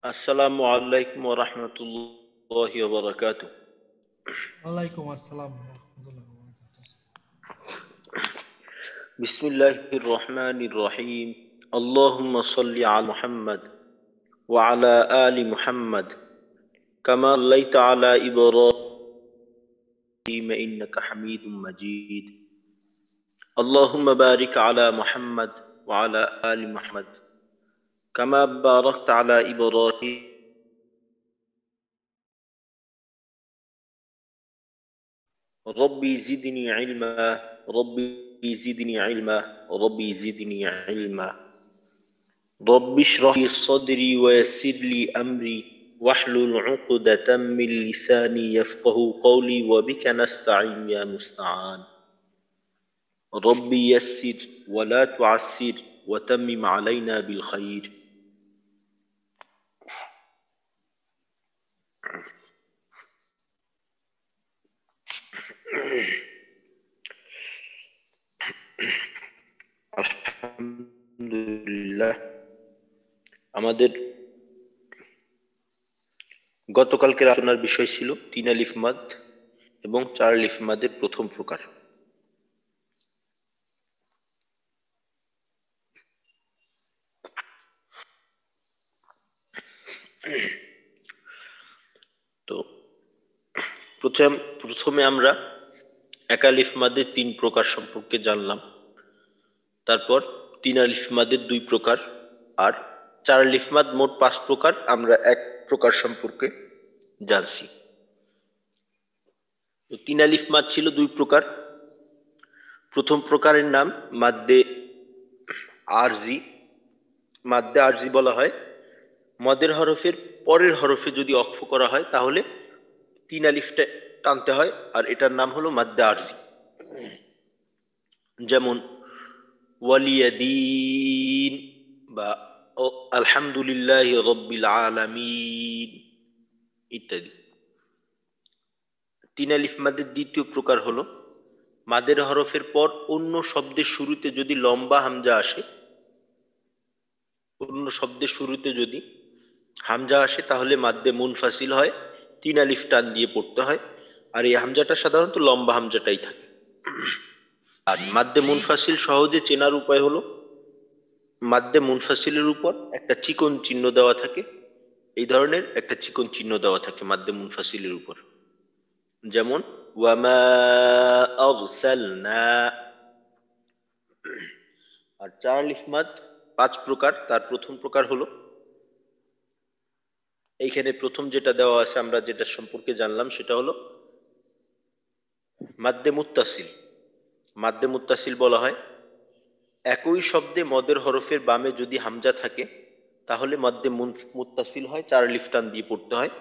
আসসালামু আলাইকুম ওয়া রাহমাতুল্লাহি ওয়া বারাকাতুহু। ওয়ালাইকুম আসসালাম রহমতুল্লাহ বারাকাতুহু। বিসমিল্লাহির রহমানির রহিম। আল্লাহুম্মা সাল্লি আলা মুহাম্মাদ ওয়া আলা আলি মুহাম্মাদ কামা সাল্লাইতা আলা ইব্রাহিম ইন্নাকা হামিদুম মাজিদ। আল্লাহুম্মা বারিক আলা মুহাম্মাদ ওয়া আলা আলি মুহাম্মাদ কামা বারাকতা আলা ইব্রাহিম। রব্বি জিদনি ইলমা রব্বি জিদনি ইলমা রব্বি জিদনি ইলমা। رب اشرح لي صدري ويسر لي أمري واحلل عقدة من لساني يفقه قولي وبك نستعين يا مستعان. ربي يسر ولا تعسر وتمم علينا بالخير. আলহামদুলিল্লাহ, আমাদের গতকালকের আলোচনার বিষয় ছিল তিন আলিফ মাদ এবং চার আলিফ মাদের প্রথম প্রকার। তো প্রথমে আমরা এক আলিফ মাদের তিন প্রকার সম্পর্কে জানলাম, তারপর তিন আলিফ মাদের দুই প্রকার, আর চার আলিফ মাদ মোট পাঁচ প্রকার আমরা এক প্রকার সম্পর্কে জানছি। তো তিন আলিফ মাদ ছিল দুই প্রকার। প্রথম প্রকারের নাম মাদ্দে আরজি। মাদ্দে আরজি বলা হয় মদের হরফের পরের হরফে যদি অক্ফ করা হয় তাহলে তিন আলিফটা টানতে হয়, আর এটার নাম হলো মাদ্দে আরজি। যেমন ওয়ালিয়াদিন বা আলহামদুলিল্লাহ রব্বিল আলামিন ইত্যাদি। তিন আলিফ মাদের দ্বিতীয় প্রকার হলো মাদের হরফের পর অন্য শব্দের শুরুতে যদি লম্বা হামজা আসে, অন্য শব্দের শুরুতে যদি হামজা আসে তাহলে মাদ্দে মুনফাসিল হয়, তিন আলিফ টান দিয়ে পড়তে হয়, আর এই হামজাটা সাধারণত লম্বা হামজাটাই থাকে। আর মাদ্দে মুনফাসিল সহজে চেনার উপায় হলো মাদ্দে মুনফাসিলের উপর একটা চিকন চিহ্ন দেওয়া থাকে, এই ধরনের একটা চিকন চিহ্ন দেওয়া থাকে মাদ্দে মুনফাসিলের উপর। যেমন ওয়ামা আরসালনা। আর চার আলিফ মাদ পাঁচ প্রকার, তার প্রথম প্রকার হলো, এইখানে প্রথম যেটা দেওয়া আছে আমরা যেটা সম্পর্কে জানলাম সেটা হলো মাদ্দে মুত্তাসিল। মাদ্দে মুত্তাসিল বলা হয় একই শব্দে মদের হরফের বামে যদি হামজা থাকে তাহলে মাদ্দে মুত্তাসিল হয়, চার আলিফ টান দিয়ে পড়তে হয়।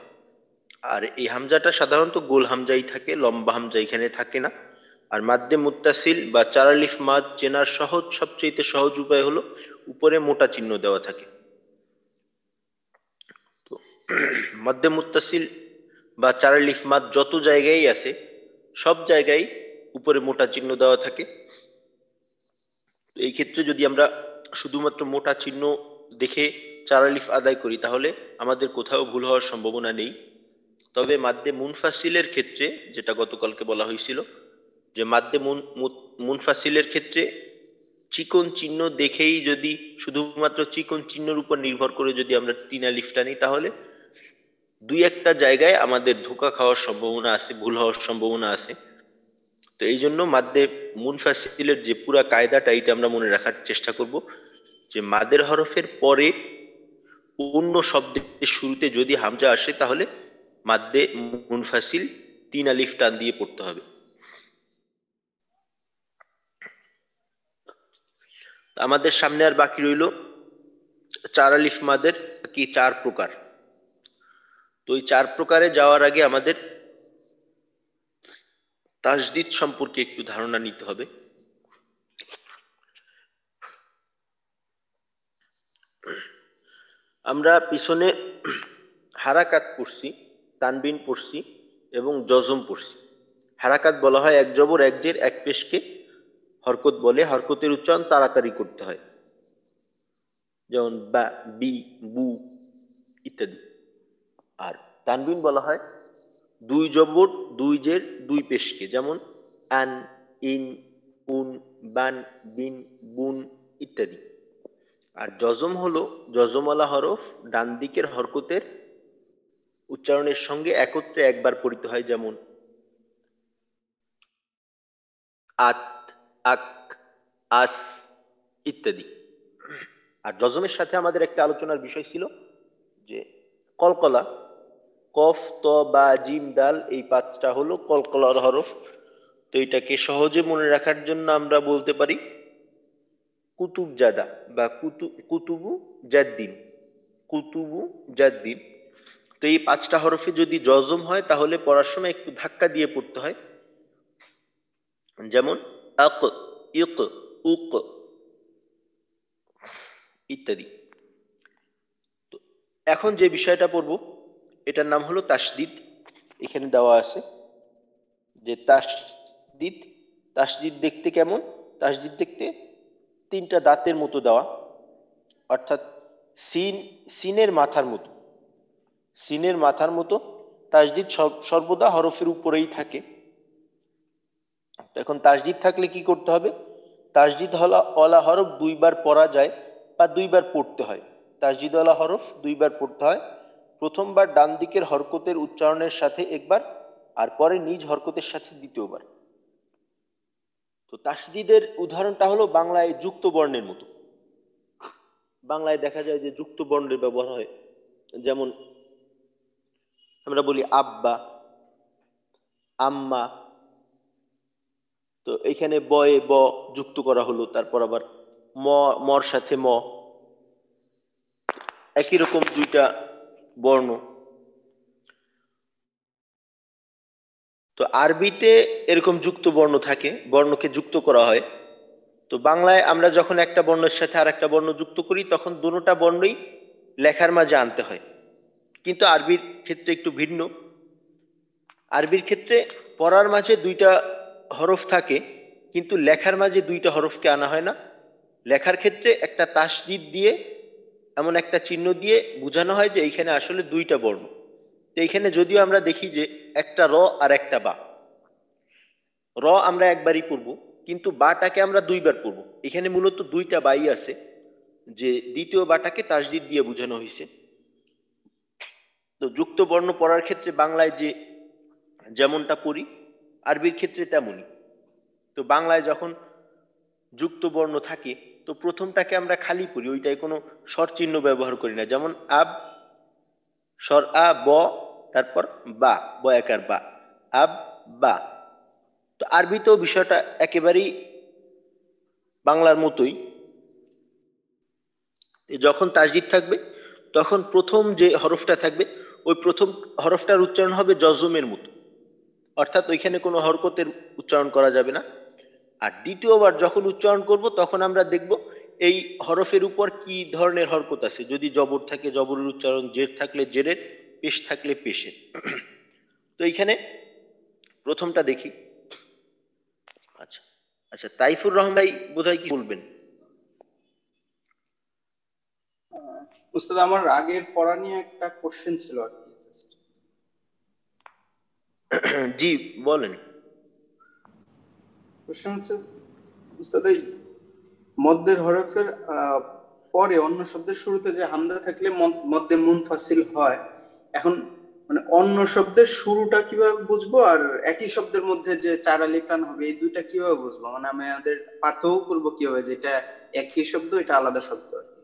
আর এই হামজাটা সাধারণত গোল হামজাই থাকে, লম্বা হামজা এখানে থাকে না। আর মাদ্দে মুত্তাসিল বা চার আলিফ মাদ চেনার সবচেয়ে সহজ উপায় হলো উপরে মোটা চিহ্ন দেওয়া থাকে। তো মাদ্দে মুত্তাসিল বা চার আলিফ মাদ যত জায়গায় আছে সব জায়গায় উপরে মোটা চিহ্ন দেওয়া থাকে। এই ক্ষেত্রে যদি আমরা শুধুমাত্র মোটা চিহ্ন দেখে চার আলিফ আদায় করি তাহলে আমাদের কোথাও ভুল হওয়ার সম্ভাবনা নেই। তবে মাদ্দে মুনফাসিলের ক্ষেত্রে, যেটা গতকালকে বলা হয়েছিল, যে মাদ্দে মুনফাসিলের ক্ষেত্রে চিকন চিহ্ন দেখেই যদি শুধুমাত্র চিকন চিহ্নের উপর নির্ভর করে যদি আমরা তিন আলিফ টানি তাহলে দুই একটা জায়গায় আমাদের ধোঁকা খাওয়ার সম্ভাবনা আছে, ভুল হওয়ার সম্ভাবনা আছে। তো এই জন্য মাদ্দে মুনফাসিলের যে পুরা কায়দাটা এটা আমরা মনে রাখার চেষ্টা করব, যে মাদের হরফের পরে অন্য শব্দের শুরুতে যদি হামজা আসে তাহলে মাদ্দে মুনফাসিল তিন আলিফ টান দিয়ে পড়তে হবে। আমাদের সামনে আর বাকি রইল চার আলিফ মাদের কি চার প্রকার। তো এই চার প্রকারে যাওয়ার আগে আমাদের তাসদিদ সম্পর্কে একটু ধারণা নিতে হবে। আমরা পিছনে হারাকাত পড়ছি, তানবিন পড়ছি এবং জজম পড়ছি। হারাকাত বলা হয় এক জবর এক জের এক পেশকে হরকত বলে, হরকতের উচ্চারণ তাড়াতাড়ি করতে হয়, যেমন বা, বি, বু। ইত্যাদি। আর তানবিন বলা হয় দুই জবর, দুই জের, দুই পেশকে, যেমন আন, ইন, উন, বান, বিন, বুন ইত্যাদি। আর জজম হলো জজমওয়ালা হরফ ডান দিকের হরকতের উচ্চারণের সঙ্গে একত্রে একবার পড়িতে হয়, যেমন আত, আক, আস ইত্যাদি। আর জজমের সাথে আমাদের একটা আলোচনার বিষয় ছিল যে কলকলা, কফ, ত, বা, জিম, দাল, এই পাঁচটা হলো কলকলার হরফ। তো এটাকে সহজে মনে রাখার জন্য আমরা বলতে পারি কুতুব জাদা বা কুতুবু জাদ্দিন, কুতুবু জাদ্দিন। তো এই পাঁচটা হরফে যদি জজম হয় তাহলে পড়ার সময় একটু ধাক্কা দিয়ে পড়তে হয়, যেমন আক, ইক, উক ইত্যাদি। তো এখন যে বিষয়টা পড়ব এটার নাম হলো তাসদিদ। এখানে দেওয়া আছে যে তাসদিদ, তাসদিদ দেখতে কেমন? তাসদিদ দেখতে তিনটা দাঁতের মতো দেওয়া, অর্থাৎ সিনের মাথার মতো, সিনের মাথার মতো। তাসদিদ সর্বদা হরফের উপরেই থাকে। এখন তাসদিদ থাকলে কি করতে হবে? তাসদিদ ওয়ালা হরফ দুইবার পড়া যায় বা দুইবার পড়তে হয়। তাসদিদ ওয়ালা হরফ দুইবার পড়তে হয়। প্রথমবার ডান দিকের হরকতের উচ্চারণের সাথে একবার, আর পরে নিজ হরকতের সাথে দ্বিতীয়বার। তো তাসদিদের উদাহরণটা হলো বাংলায় যুক্ত বর্ণের মতো। বাংলায় দেখা যায় যে যুক্ত বর্ণের ব্যবহার হয়, যেমন আমরা বলি আব্বা, আম্মা। তো এখানে বয়ে ব যুক্ত করা হলো, তারপর আবার মর সাথে ম, একই রকম দুইটা বর্ণ। তো আরবিতে এরকম যুক্ত বর্ণ থাকে, বর্ণকে যুক্ত করা হয়। তো বাংলায় আমরা যখন একটা বর্ণের সাথে আর একটা বর্ণ যুক্ত করি তখন দুটোটা বর্ণই লেখার মাঝে আনতে হয়। কিন্তু আরবির ক্ষেত্রে একটু ভিন্ন। আরবির ক্ষেত্রে পড়ার মাঝে দুইটা হরফ থাকে, কিন্তু লেখার মাঝে দুইটা হরফকে আনা হয় না। লেখার ক্ষেত্রে একটা তাসদিদ দিয়ে, এমন একটা চিহ্ন দিয়ে বোঝানো হয় যে এইখানে আসলে দুইটা বর্ণ। তো এইখানে যদিও আমরা দেখি যে একটা র আর একটা বা, র আমরা একবারই পড়ব, কিন্তু বাটাকে আমরা দুইবার পড়ব। এখানে মূলত দুইটা বাই আছে, যে দ্বিতীয় বাটাকে তাসদিদ দিয়ে বোঝানো হয়েছে। তো যুক্ত বর্ণ পড়ার ক্ষেত্রে বাংলায় যে যেমনটা পড়ি আরবির ক্ষেত্রে তেমনই। তো বাংলায় যখন যুক্ত বর্ণ থাকে তো প্রথমটাকে আমরা খালি পড়ি, ওইটাই কোনো স্বর চিহ্ন ব্যবহার করি না, যেমন আব, স্বর আ, ব, তারপর বা, ব একার বা, আব, বা। তো আরবিতেও বিষয়টা একেবারেই বাংলার মতোই। যখন তাসদিদ থাকবে তখন প্রথম যে হরফটা থাকবে ওই প্রথম হরফটার উচ্চারণ হবে জজমের মতো, অর্থাৎ ওইখানে কোনো হরকতের উচ্চারণ করা যাবে না। আর দ্বিতীয়বার যখন উচ্চারণ করব তখন আমরা দেখব এই হরফের উপর কি ধরনের হরকত আছে। যদি জবর থাকে জবরের উচ্চারণ, জের থাকলে জেরের, পেশ থাকলে পেশের। তো এইখানে প্রথমটা দেখি। আচ্ছা আচ্ছা, তাইফুর রহমান ভাই বোধহয় কি বলবেন? উস্তাদ, আমার আগের পড়া নিয়ে একটা কোশ্চেন ছিল আর কি। জি বলেন। কোশ্চেন হচ্ছে উস্তাদ, এই মদ্দের হরফের পরে অন্য শব্দের শুরুতে যে হামজা থাকলে মদ্দে মুনফাসিল হয়, এখন মানে অন্য শব্দের শুরুটা কিভাবে বুঝবো, আর একই শব্দের মধ্যে যে চার আলিফ টান হবে এই দুইটা কিভাবে বুঝবো? মানে আমাদের পার্থক্য করবো কিভাবে যে এটা একই শব্দ, এটা আলাদা শব্দ আর কি?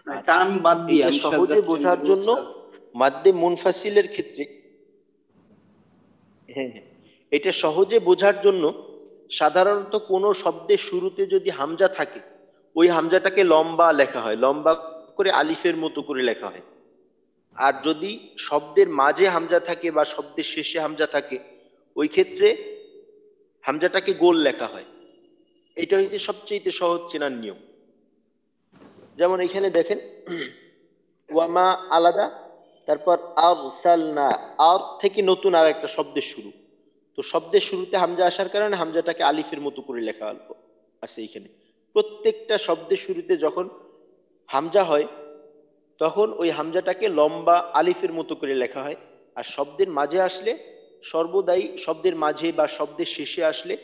মানে আচ্ছা, টান বাদ দিয়ে এটা আমি সহজে জাস্ট এমনি বোঝার বলবো জন্য উস্তাদ। মাদ্দে মুনফাসিলের ক্ষেত্রে, হ্যাঁ হ্যাঁ, এটা সহজে বোঝার জন্য সাধারণত কোনো শব্দের শুরুতে যদি হামজা থাকে ওই হামজাটাকে লম্বা লেখা হয়, লম্বা করে আলিফের মতো করে লেখা হয়। আর যদি শব্দের মাঝে হামজা থাকে বা শব্দের শেষে হামজা থাকে ওই ক্ষেত্রে হামজাটাকে গোল লেখা হয়। এটা হচ্ছে সবচেয়ে সহজ চেনার নিয়ম। যেমন এখানে দেখেন ওয়ামা আলাদা, তারপর আরসালনা, আর থেকে নতুন আর একটা শব্দের শুরু। তো শব্দের শুরুতে হামজা আসার কারণে হামজাটাকে আলিফের মতো করে লেখা আছে এখানে। প্রত্যেকটা শব্দের শুরুতে যখন হামজা হয় তখন ওই হামজাটাকে লম্বা আলিফের মতো করে লেখা হয়। আর শব্দের মাঝে আসলে সর্বদাই শব্দের মাঝে বা শব্দের শেষে আসলে,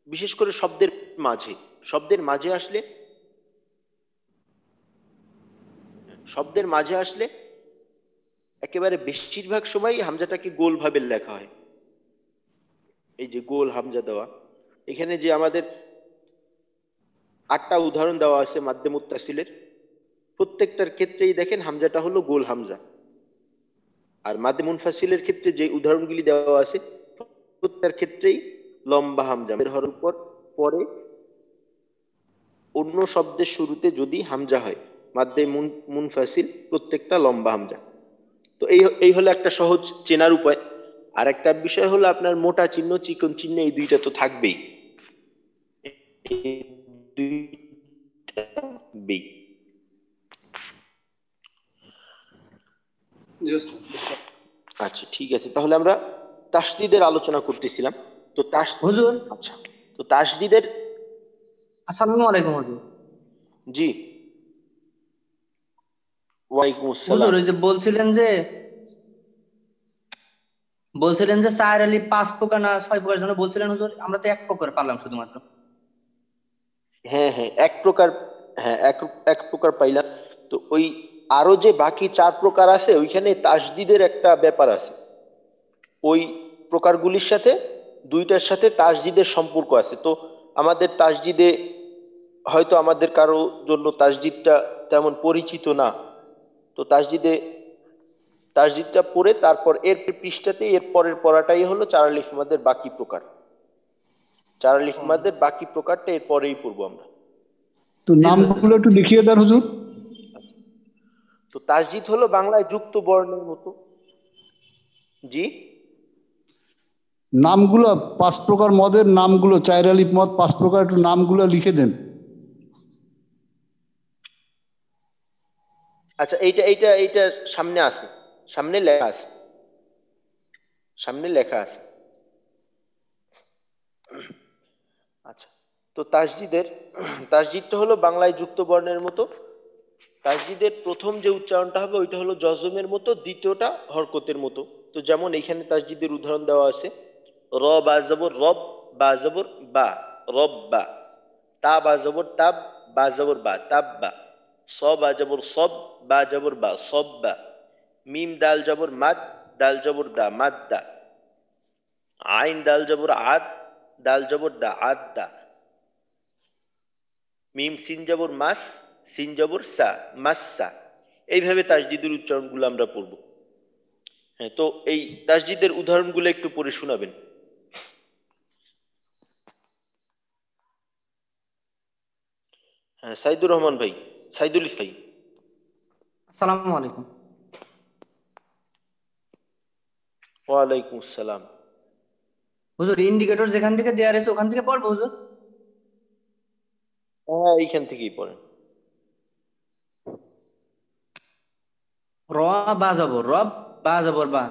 বিশেষ করে শব্দের মাঝে আসলে একেবারে বেশিরভাগ সময় হামজাটাকে গোল ভাবে লেখা হয়। এই যে গোল হামজা দেওয়া, এখানে যে আমাদের 8টা উদাহরণ দেওয়া আছে মাদ্দে মুত্তাসিলের, প্রত্যেকটার ক্ষেত্রেই দেখেন হামজাটা হলো গোল হামজা। আর মাদ্দে মুনফাসিলের ক্ষেত্রে যে উদাহরণগুলি দেওয়া আছে প্রত্যেকটার ক্ষেত্রেই লম্বা হামজা বের হওয়ার পরে অন্য শব্দের শুরুতে যদি হামজা হয়, মাদ্দে মুনফাসিল প্রত্যেকটা লম্বা হামজা। তো এই হলো একটা সহজ চেনার উপায়। আর একটা বিষয় হলো আপনার মোটা চিহ্ন, চিকন চিহ্ন, এই দুইটা তো থাকবেই। আচ্ছা ঠিক আছে, তাহলে আমরা তাসদিদের আলোচনা করতেছিলাম। তো হুজুর, আচ্ছা, তো তাসদিদের, আসসালামু আলাইকুম হুজুর। জি ওয়ালাইকুম আসসালাম। হুজুর, ওই যে বলছিলেন যে 4 আলিফ 5 প্রকার না 6 প্রকার জন্য বলছিলেন হুজুর, আমরা তো এক প্রকার পারলাম শুধুমাত্র। হ্যাঁ হ্যাঁ, এক প্রকার, হ্যাঁ এক প্রকার পাইলাম। তো ওই আরো যে বাকি 4 প্রকার আছে ওইখানে তাসদিদের একটা ব্যাপার আছে। ওই প্রকারগুলির সাথে দুইটার সাথে তাসদিদের সম্পর্ক আছে। তো আমাদের তাসদিদে হয়তো আমাদের কারো জন্য তাসদিদটা তেমন পরিচিত না। তো তাসদিদটা পড়ে তারপর এর পৃষ্ঠাতে এর পরের পড়াটাই হলো 4 আলিফ মাদের বাকি প্রকার। 4 আলিফ মাদের বাকি প্রকারটা এর পরেই পড়বো আমরা। তো নামগুলো একটু লিখিয়ে দেন হুজুর। তো তাসদিদ হলো বাংলায় যুক্ত বর্ণের মতো। জি, নামগুলো 5 প্রকার মদের নামগুলো, 4 আলিফ মদ 5 প্রকার, একটু নামগুলো লিখে দেন। আচ্ছা, এইটা সামনে আছে, সামনে লেখা আছে। আচ্ছা, তো তাসদিদটা হলো বাংলায় যুক্ত বর্ণের মতো। তাসদিদের প্রথম যে উচ্চারণটা হবে ওইটা হলো জজমের মতো, দ্বিতীয়টা হরকতের মতো। তো যেমন এখানে তাসদিদের উদাহরণ দেওয়া আছে, র বা জবর রব, বা জবর বা, রব বা। তা বা জবর তাব, বা জবর বা, তাব বা। স বা জবর সব, বা জবর বা, সব বা। মিম দাল জবর মাদ, দাল জবর দা, মাদ দা। আইন দাল জবর আদ, দাল জবর দা, আদ দা। মিম সিন জবর মাস, সিন জবর সা, মাসসা। এইভাবে তাসদিদের উচ্চারণগুলো আমরা পড়ব। হ্যাঁ, তো এই তাসদিদের উদাহরণগুলো একটু পড়ে শোনাবেন। হ্যাঁ, সাইদুর রহমান ভাই, সাইদুল ইসলাম। আসসালামু আলাইকুম। ওয়ালাইকুম আসসালাম। হুজুর, ইন্ডিকেটর যেখান থেকে দেয়া রয়েছে ওখান থেকে পড়বো হুজুর? হ্যাঁ, এইখান থেকেই পড়েন। র বা জবর রব, বা জবর বা,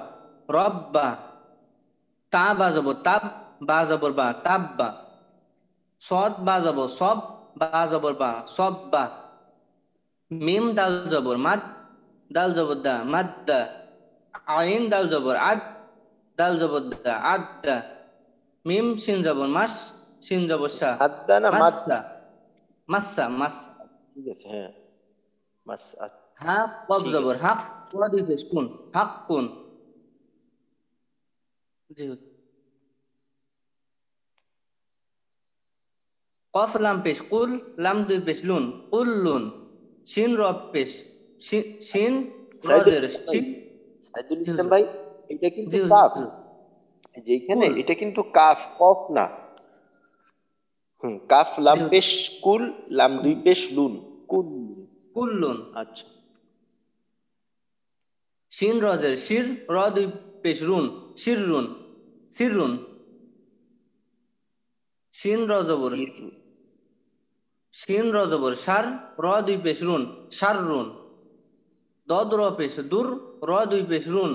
রব বা। তা বা জবর তাব, বা জবর বা, তাব বা। সদ বা জবর সব, বা জবর বা, সব বা। মিম দাল জবর মাদ, দাল জবর দা, মাদ দা। আইন দাল জবর আদ, দাল জবর দা, আদ দা। মিম সিন জবর মাস, সিন জবর সা, মাদ্দা না মাদ? মাসসা, মাসসা, মাসসা। ঠিক আছে, হ্যাঁ, মাস। হা কব ঠিক জবর আছে। হাক, পুরা দুই পেশ কোন, হাক কোন। জি হুজুর। কফ লাম পেশ কুল, লাম দুই পেশ লুন, কুল লুন। শিন রব পেশ, শিন সাইদুল রজের ইসলাম ভাই, শিন। সাইদুল জি ইসলাম হুজুর, ভাই, এটা কিন্তু জি কাফ। হুজুর। যেখানে কুল, এটা কিন্তু কাফ, কফ না। কাফ জি লাম হুজুর, পেশ কুল, লাম দুই পেশ লুন, কুল। কুল লুন। আচ্ছা, শিন রজের শির, র দুই পেশ রুন, শির রুন, শির রুন। শিন রজবর, সির। শিন রজবর সার, র দুই পেশ রুন, সার রুন। দদ র পেশ দূর, র দুই পেশ রুন,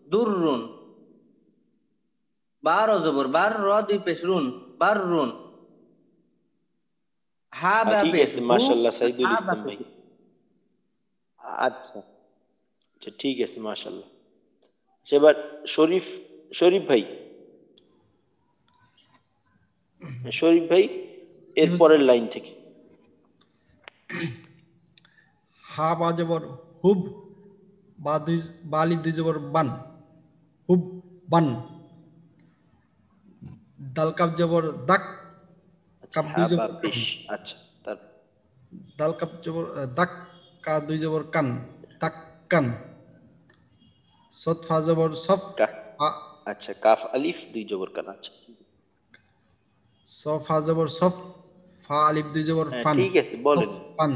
দূর রুন। বার অজবর বার, র দুই পেশ রুন, বার রুন। হা বা ঠিক পেশ আছে, হু মাশাআল্লাহ সাইদুল হা বা ইসলাম ভাই। পেশ। আচ্ছা আচ্ছা, ঠিক আছে, মাশাআল্লাহ। আচ্ছা, এবার শরীফ, শরীফ ভাই, শরীফ ভাই জি এর হুজুর। পরের লাইন থেকে। হা বা জবর হুব, বা আলিফ দুই জবর বান, হুব বান। দাল কাপ জবর দাক, আচ্ছা, কাপ দুই হ্যাঁ বা জবর কান। পেশ। আচ্ছা, তারপর দাল কাপ জবর দাক, কা দুই জবর কান, তাক কান। সৎ ফা জবর সফ, কা, ফা আচ্ছা, কাফ আলিফ দুই জবর কান। আচ্ছা, স ফা জবর সফ, ফা আলিফ দুই জবর হ্যাঁ ফান, ঠিক আছে, সফ বলেন। ফান।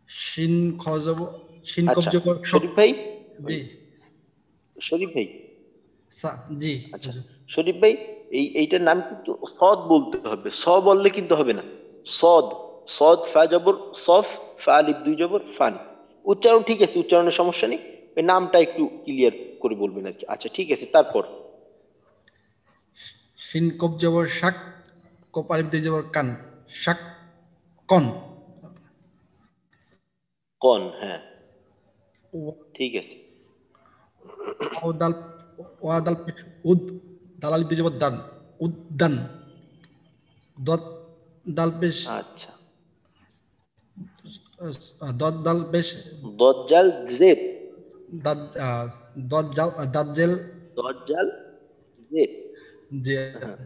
শিন খ জবর, শিন কব আচ্ছা জবর শক। শরীফ ভাই, ওই জি শরীফ ভাই, জি আচ্ছা হুজুর। শরীফ ভাই, এইটার নাম কিন্তু সদ বলতে হবে, স বললে কিন্তু হবে না। সদ, সদ ফা জবর সফ, ফা আলিফ দুই জবর ফান। উচ্চারণ ঠিক আছে, উচ্চারণের সমস্যা নেই, ওই নামটা একটু ক্লিয়ার করে বলবেন আর কি। আচ্ছা ঠিক আছে, তারপর শিন কব জবর শাক, কপ আলিফ দুই জবর কান, শাক কন। কন, হ্যাঁ ও- ঠিক আছে। ওয়াও দাল, ওয়া দাল পেশ উদ, দাল আলিফ দুই জবর দান, উদ্দান। দত দাল পেশ, আচ্ছা, দত দাল পেশ দজ্জাল জেদ, দাদ, দত জাল দাত জেল দজ্জাল জেদ, যে হ্যাঁ,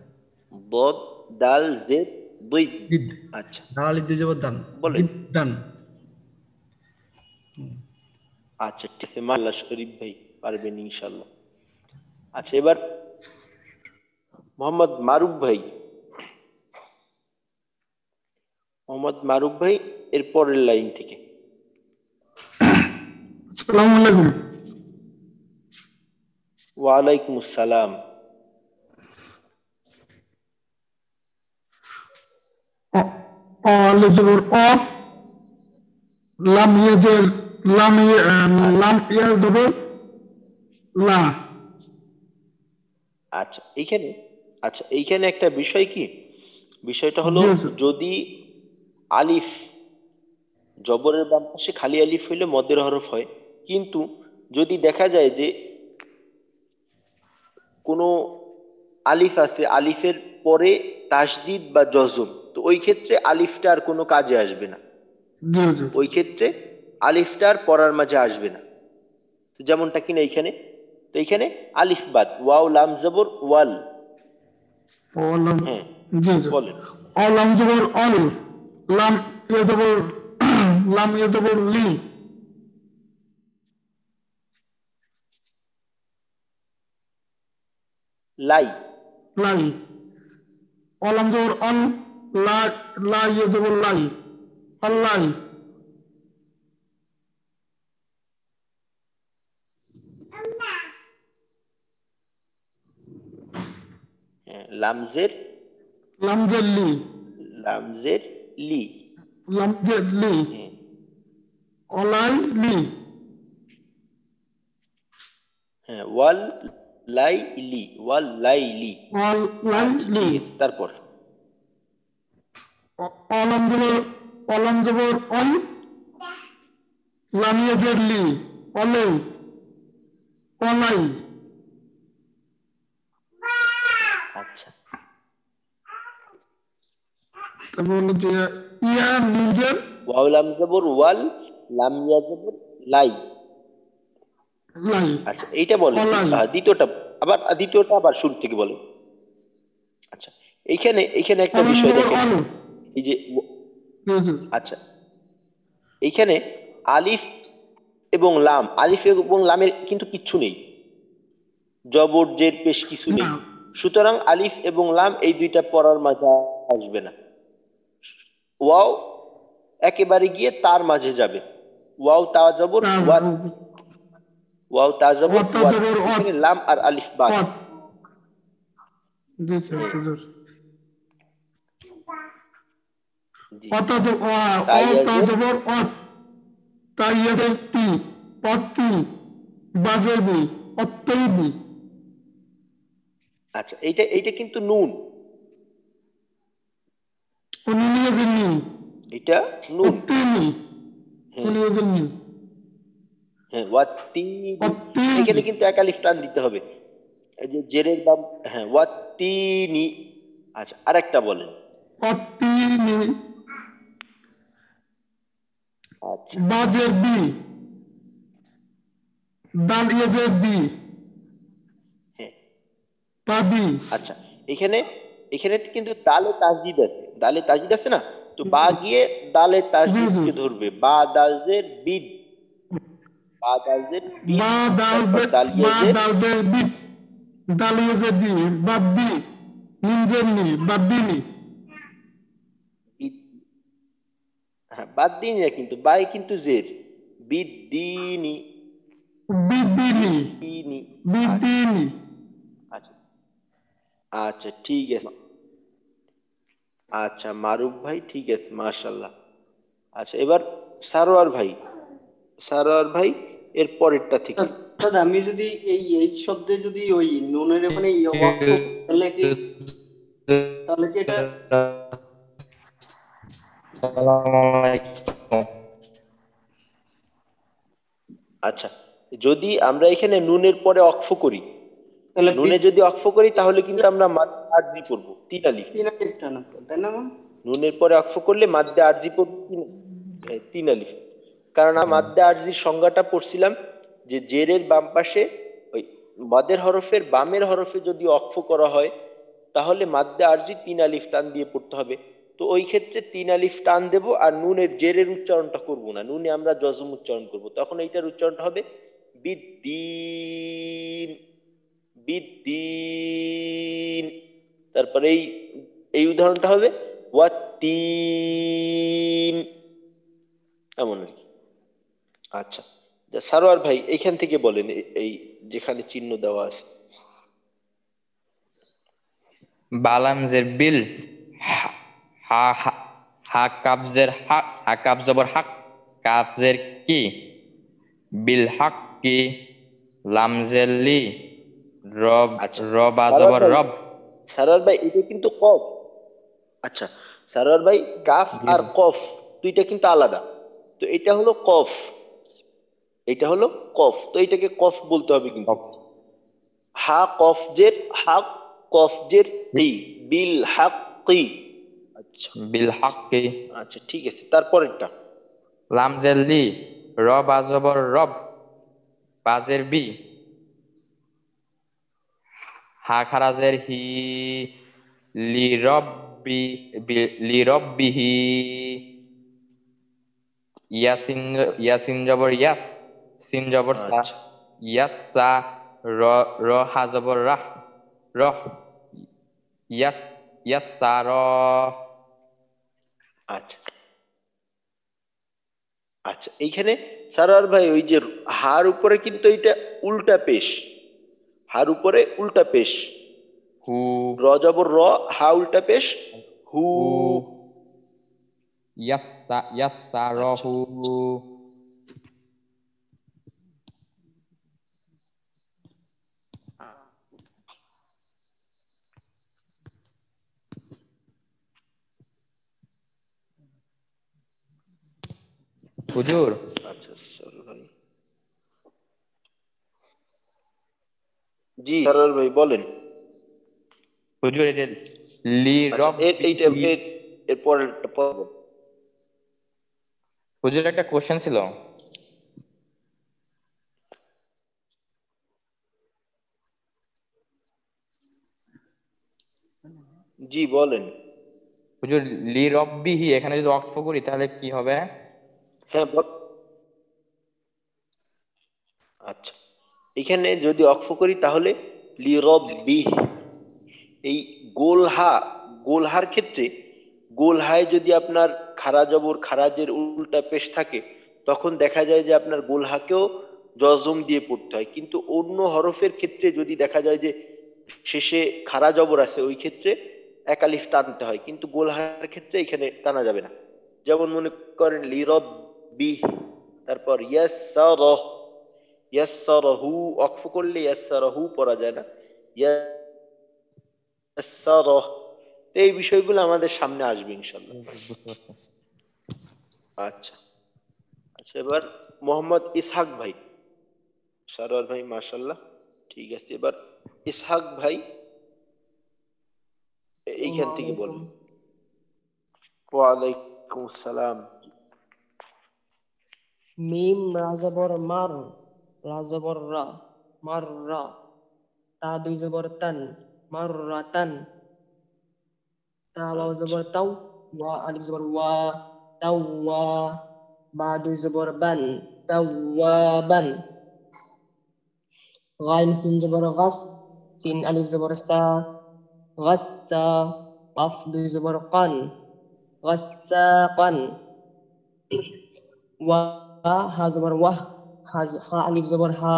দদ দাল জেদ দুই। গিদ, আচ্ছা দাল আলিফ দুই জবর দান, বলেন। গিদ দান। আচ্ছা ঠিক আছে, মাল্লা শরীফ ভাই পারবেন ইনশাল্লাহ। আচ্ছা, এবার মোহাম্মদ মারুফ ভাই, মোহাম্মদ মারুফ ভাই এর পরের লাইন থেকে। আসসালামু আলাইকুম। ওয়ালাইকুম আসসালাম। আলিফ জবর অ, লাম ইয়াজের, লাম আচ্ছা ইয়া জবর লা। আচ্ছা, এইখানে, আচ্ছা এইখানে একটা বিষয় কি, বিষয়টা হলো, জি হুজুর। যদি আলিফ জবরের বাম পাশে খালি আলিফ হইলে মদের হরফ হয়, কিন্তু যদি দেখা যায় যে কোনো আলিফ আছে, আলিফের পরে তাসদিদ বা জজম, তো ওই ক্ষেত্রে আলিফটা আর কোনো কাজে আসবে না। জি হুজুর। ওই ক্ষেত্রে আলিফটা আর পড়ার মাঝে আসবে না। তো যেমনটা কিনা এইখানে, তো এইখানে আলিফ বাদ, ওয়াও লাম জবর ওয়াল। অলাম, হ্যাঁ জি হুজুর। বলেন। অলাম জবর অল, লাম ইয়া জবর লাম ইয়া জবর লি। লাই, লাই। অলাম জবর অল, লা, লা ইয়া জবর লাই, অল্লাই। হ্যাঁ, লামজের, লাম জের লি, লামজের লি। লাম জের লি, হ্যাঁ অলাই লি। হ্যাঁ, ওয়াল লাই লি, ওয়াল লাই লি। অলাই আচ্ছা লি। ঠিক আছে, তারপর অলাম জবর, অলাম জবর অল, লাম ইয়া জের লি, অলে, অলাই। আচ্ছা, তারপর হলো যে ইয়া নিজের ওয়াও লাম জবর ওয়াল, লাম ইয়া জবর লাই। লাই, আচ্ছা এইটা বলেন, অলাই। দ্বিতীয়টা, আবার দ্বিতীয়টা আবার শুরু থেকে বলেন। আচ্ছা, এইখানে এইখানে একটা অলাম বিষয় জবর দেখেন, অল। এই যে হুজুর। আচ্ছা এইখানে আলিফ এবং লাম, আলিফ এবং লামের কিন্তু কিচ্ছু নেই, জবর জের পেশ কিছু না, নেই, সুতরাং আলিফ এবং লাম এই দুইটা পড়ার মাঝে আসবে না। ওয়াও একেবারে গিয়ে তার মাঝে যাবে, ওয়াও তা জবর তার ওয়াত, ওয়াও তা জবর অতা ওয়াত, জবর অত, এখানে লাম আর আলিফ বাদ। অত। জি স্যার, হ্যাঁ হুজুর। জি, অতা অতা তাইয়াজের, জবর অত, তাইয়াজের তি, অতি, বাজেবি, অত্যইবি। আচ্ছা এইটা এইটা কিন্তু নুন, উনি নিয়েছেন নি এটা নুন। অত্তিনি হ্যাঁ উনি নিয়েছেন নি হ্যাঁ, ওয়াত্তিনি, এখানে অত্তিনি কিন্তু এক আলিফ টান দিতে হবে। এই যে জেরের বাম, হ্যাঁ ওয়াত্তিনি। আচ্ছা আরেকটা বলেন। অত্তিনি আচ্ছা বাজের বি দাল ইয়েজের দি হ্যাঁ বাদি আচ্ছা, এখানে এখানে কিন্তু দালে তাসদিদ আছে, দালে তাসদিদ আছে না, তো বা গিয়ে দালে জি জি তাসদিদকে ধরবে, বা দালজের বিদ, বা দালজের বিদ, বা দাল তারপর বা দালিয়াজের দালজের বি দাল ইয়েজের দি বাদি নিনজের নি বাদিনি বিদ। হ্যাঁ বাদ দিন না, কিন্তু বাই কিন্তু জের, বিদ্দিনি, বিদিনি বিদ্দিনি। আচ্ছা বিদিনি আচ্ছা আচ্ছা ঠিক আছে। আচ্ছা মারুফ ভাই ঠিক আছে, মাশাল্লাহ। আচ্ছা এবার সারোয়ার ভাই, সারোয়ার ভাই এর পরেরটা থেকে। দাদা আমি যদি এই শব্দে যদি ওই নুনের ওখানে ওয়াক্ফ করি, তাহলে কি এটা আচ্ছা যদি আমরা এখানে নুনের পরে অক্ফ করি, তাহলে নুনে যদি অক্ফ করি তাহলে কিন্তু আমরা মাদ্দে আরজি পড়বো তিন আলিফ। তিন আলিফ টানা তাই না মা? নুনের পরে অক্ফ করলে মাদ্দে আরজি পড়বো তিন আলিফ। কারণ আমরা মাদ্দে আরজির সংজ্ঞাটা পড়ছিলাম যে জেরের বাম পাশে ওই মাদের হরফের বামের হরফে যদি অক্ফ করা হয় তাহলে মাদ্দে আরজি তিন আলিফ টান দিয়ে পড়তে হবে। তো ওই ক্ষেত্রে তিন আলিফ টান দেব, আর নুনের জেরের উচ্চারণটা করব না, নুনে আমরা জজম উচ্চারণ করব, তখন এইটার উচ্চারণটা হবে বিদ্দিন, বিদ্দিন। তারপরে এই এই উদাহরণটা হবে ওয়াত্তিন, এমন আর কি। আচ্ছা সারোয়ার ভাই এইখান থেকে বলেন, এই যেখানে চিহ্ন দেওয়া আছে। বালামজের বিল, হা হা হা কাবজের হাক, হা কাব জবর হাক, কাবজের কি, বিল হাক কি, লামজের লি, রব আচ্ছা রবা সারোয়ার জবর ভাই, রব। সারোয়ার ভাই এটা কিন্তু কফ। আচ্ছা সারোয়ার ভাই কাফ জি আর কফ দুইটা কিন্তু আলাদা। তো এটা হলো কফ, এটা হলো কফ, তো এটাকে কফ বলতে হবে কিন্তু। হা কফ জের হাক, কফ জের কি, বিল হাক কি। আচ্ছা বিল হাক কি, আচ্ছা ঠিক আছে, তারপরেরটা। লামজের লি, রবা জবর রব, বাজের বি, হা খারাজের হি, লি রব্বি, লি রব্বিহি, ইয়াসিন, ইয়াসিন জবর ইয়াস, সিন জবর সা, আচ্ছা ইয়াসা, র র হা জবর রাহ, রহ, ইয়াস ইয়াসা র। আচ্ছা আচ্ছা এইখানে সারোয়ার ভাই ওই যে হার উপরে কিন্তু এটা উল্টা পেশ, হার উপরে উল্টা পেশ, হু র জবর র, হা উল্টা পেশ, হু। হু, ইয়াসা ইয়াসা আচ্ছা রহু। হুজুর, আচ্ছা সারোয়ার ভাই, জি সারোয়ার ভাই বলেন। হুজুর এই যে লি আচ্ছা এইটা রব্বিহি, এর পরেরটা পড়বো। হুজুর একটা কোশ্চেন ছিল। জি বলেন। হুজুর লি রব্বিহি এখানে যদি অক্ষ করি তাহলে কি হবে? হ্যাঁ আচ্ছা এখানে যদি অক্ষ করি তাহলে লিরব্বিহ, এই গোলহা, গোলহার ক্ষেত্রে গোলহায় যদি আপনার খারা জবর খারাজের উল্টা পেশ থাকে তখন দেখা যায় যে আপনার গোলহাকেও জজম দিয়ে পড়তে হয়, কিন্তু অন্য হরফের ক্ষেত্রে যদি দেখা যায় যে শেষে খারা জবর আছে ওই ক্ষেত্রে এক আলিফ টানতে হয়, কিন্তু গোলহার ক্ষেত্রে এখানে টানা যাবে না। যেমন মনে করেন লিরব্বিহ, তারপর ইয়াসসারহ, ইয়াসসারহু অক্ফ করলে ইয়াসসারহু পড়া যায় না, ইয়াসসারহ, তো এই বিষয়গুলো আমাদের সামনে আসবে ইনশাল্লাহ। বুঝতে পারছি। আচ্ছা আচ্ছা, এবার মোহাম্মদ ইসহাক ভাই, সারোয়ার ভাই মাশাল্লাহ, ঠিক আছে। এবার ইসহাক ভাই এইখান থেকে বলবেন। ওয়ালাইকুম আসসালাম। মিম রাজবর মার, রাজবর রা, মার রা, তা দুই জবর তান, মার রাতান, তা ওয়াও আচ্ছা জবর তাও, ওয়া আলিফ জবর ওয়া, তাও ওয়া, বা দুই জবর বান, তাও ওয়া বান, গাইন সিন জবর গাস, সিন আলিফ জবর সা, গাসসা, কাফ দুই জবর কান, গাসসাকান, ওয়া হা জবর ওয়াহ, হা আলিফ জবর হা,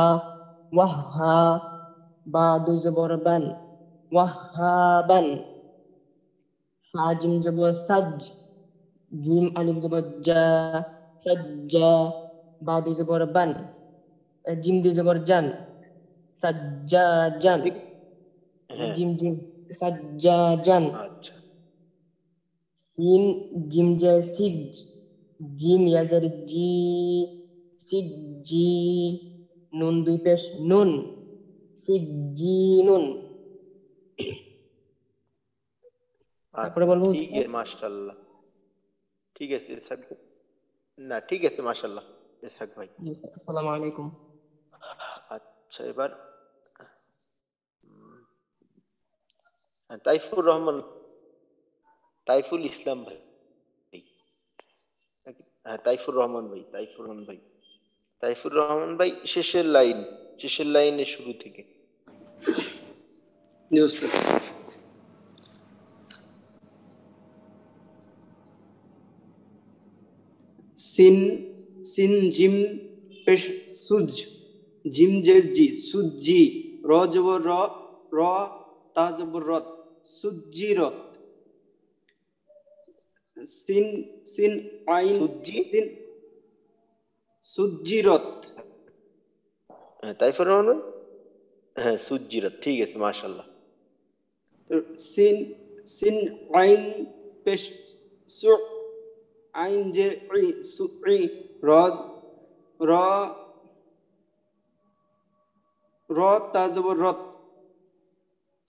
ওয়াহহা, বা দুই জবর বান, ওয়াহাবান, ফা জিম জবর সাজ, জিম আলিফ জবর জা, সাজ্জা, বা দুই জবর বান, জিম দুই জবর জান, সাজ্জাজান, ঠিক, হ্যাঁ জিম জিম, সাজ্জাজান, আচ্ছা সিন জিম জে সিজ, জিম ইয়াজের জি, সিজি, নুন দুই পেশ নুন, সিজিনুন। তারপরে আচ্ছা, বলবো ঠিক আছে মাশাল্লাহ, ঠিক আছে ইসহাক ভাই। না ঠিক আছে মাশাল্লাহ ইসহাক ভাই। জি স্যার, আসসালামু আলাইকুম। আচ্ছা এবার তাইফুর রহমান, তাইফুল ইসলাম ভাই, হ্যাঁ তাইফুর রহমান ভাই, তাইফুর রহমান ভাই, তাইফুর রহমান ভাই শেষের লাইন, শেষের লাইনের শুরু থেকে। জি উস্তাদ। সিন, সিন জিম পেশ সুজ, জিম জের জি, সুজি, র জবর র, র তা জবর রত, সুজিরত, সিন, সিন আইন, সুজি, সিন, সুজিরত, হ্যাঁ তাইফুর রহমান ভাই, হ্যাঁ সুজিরত, ঠিক আছে মাশাল্লাহ। সিন, সিন আইন পেশ সু, আইন জের ই, সুই, র, র, র তা জবর রত,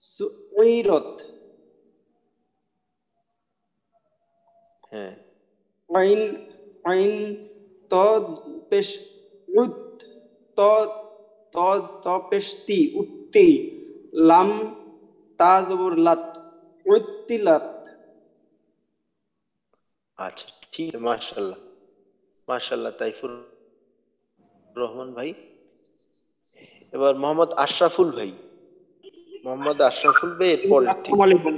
সুইরত, হ্যাঁ আইন, আইন ত পেশ উত, ত, ত, ত পেশ তি, উত্তি, লাম তা জবর লাত, উত্তিলাত। আচ্ছা ঠিক আছে মাশাল্লাহ, মাশাল্লাহ তাইফুর রহমান ভাই। এবার মোহাম্মদ আশরাফুল ভাই, মোহাম্মদ আশরাফুল ভাই এর পরের আসসালামু থেকে। আলাইকুম।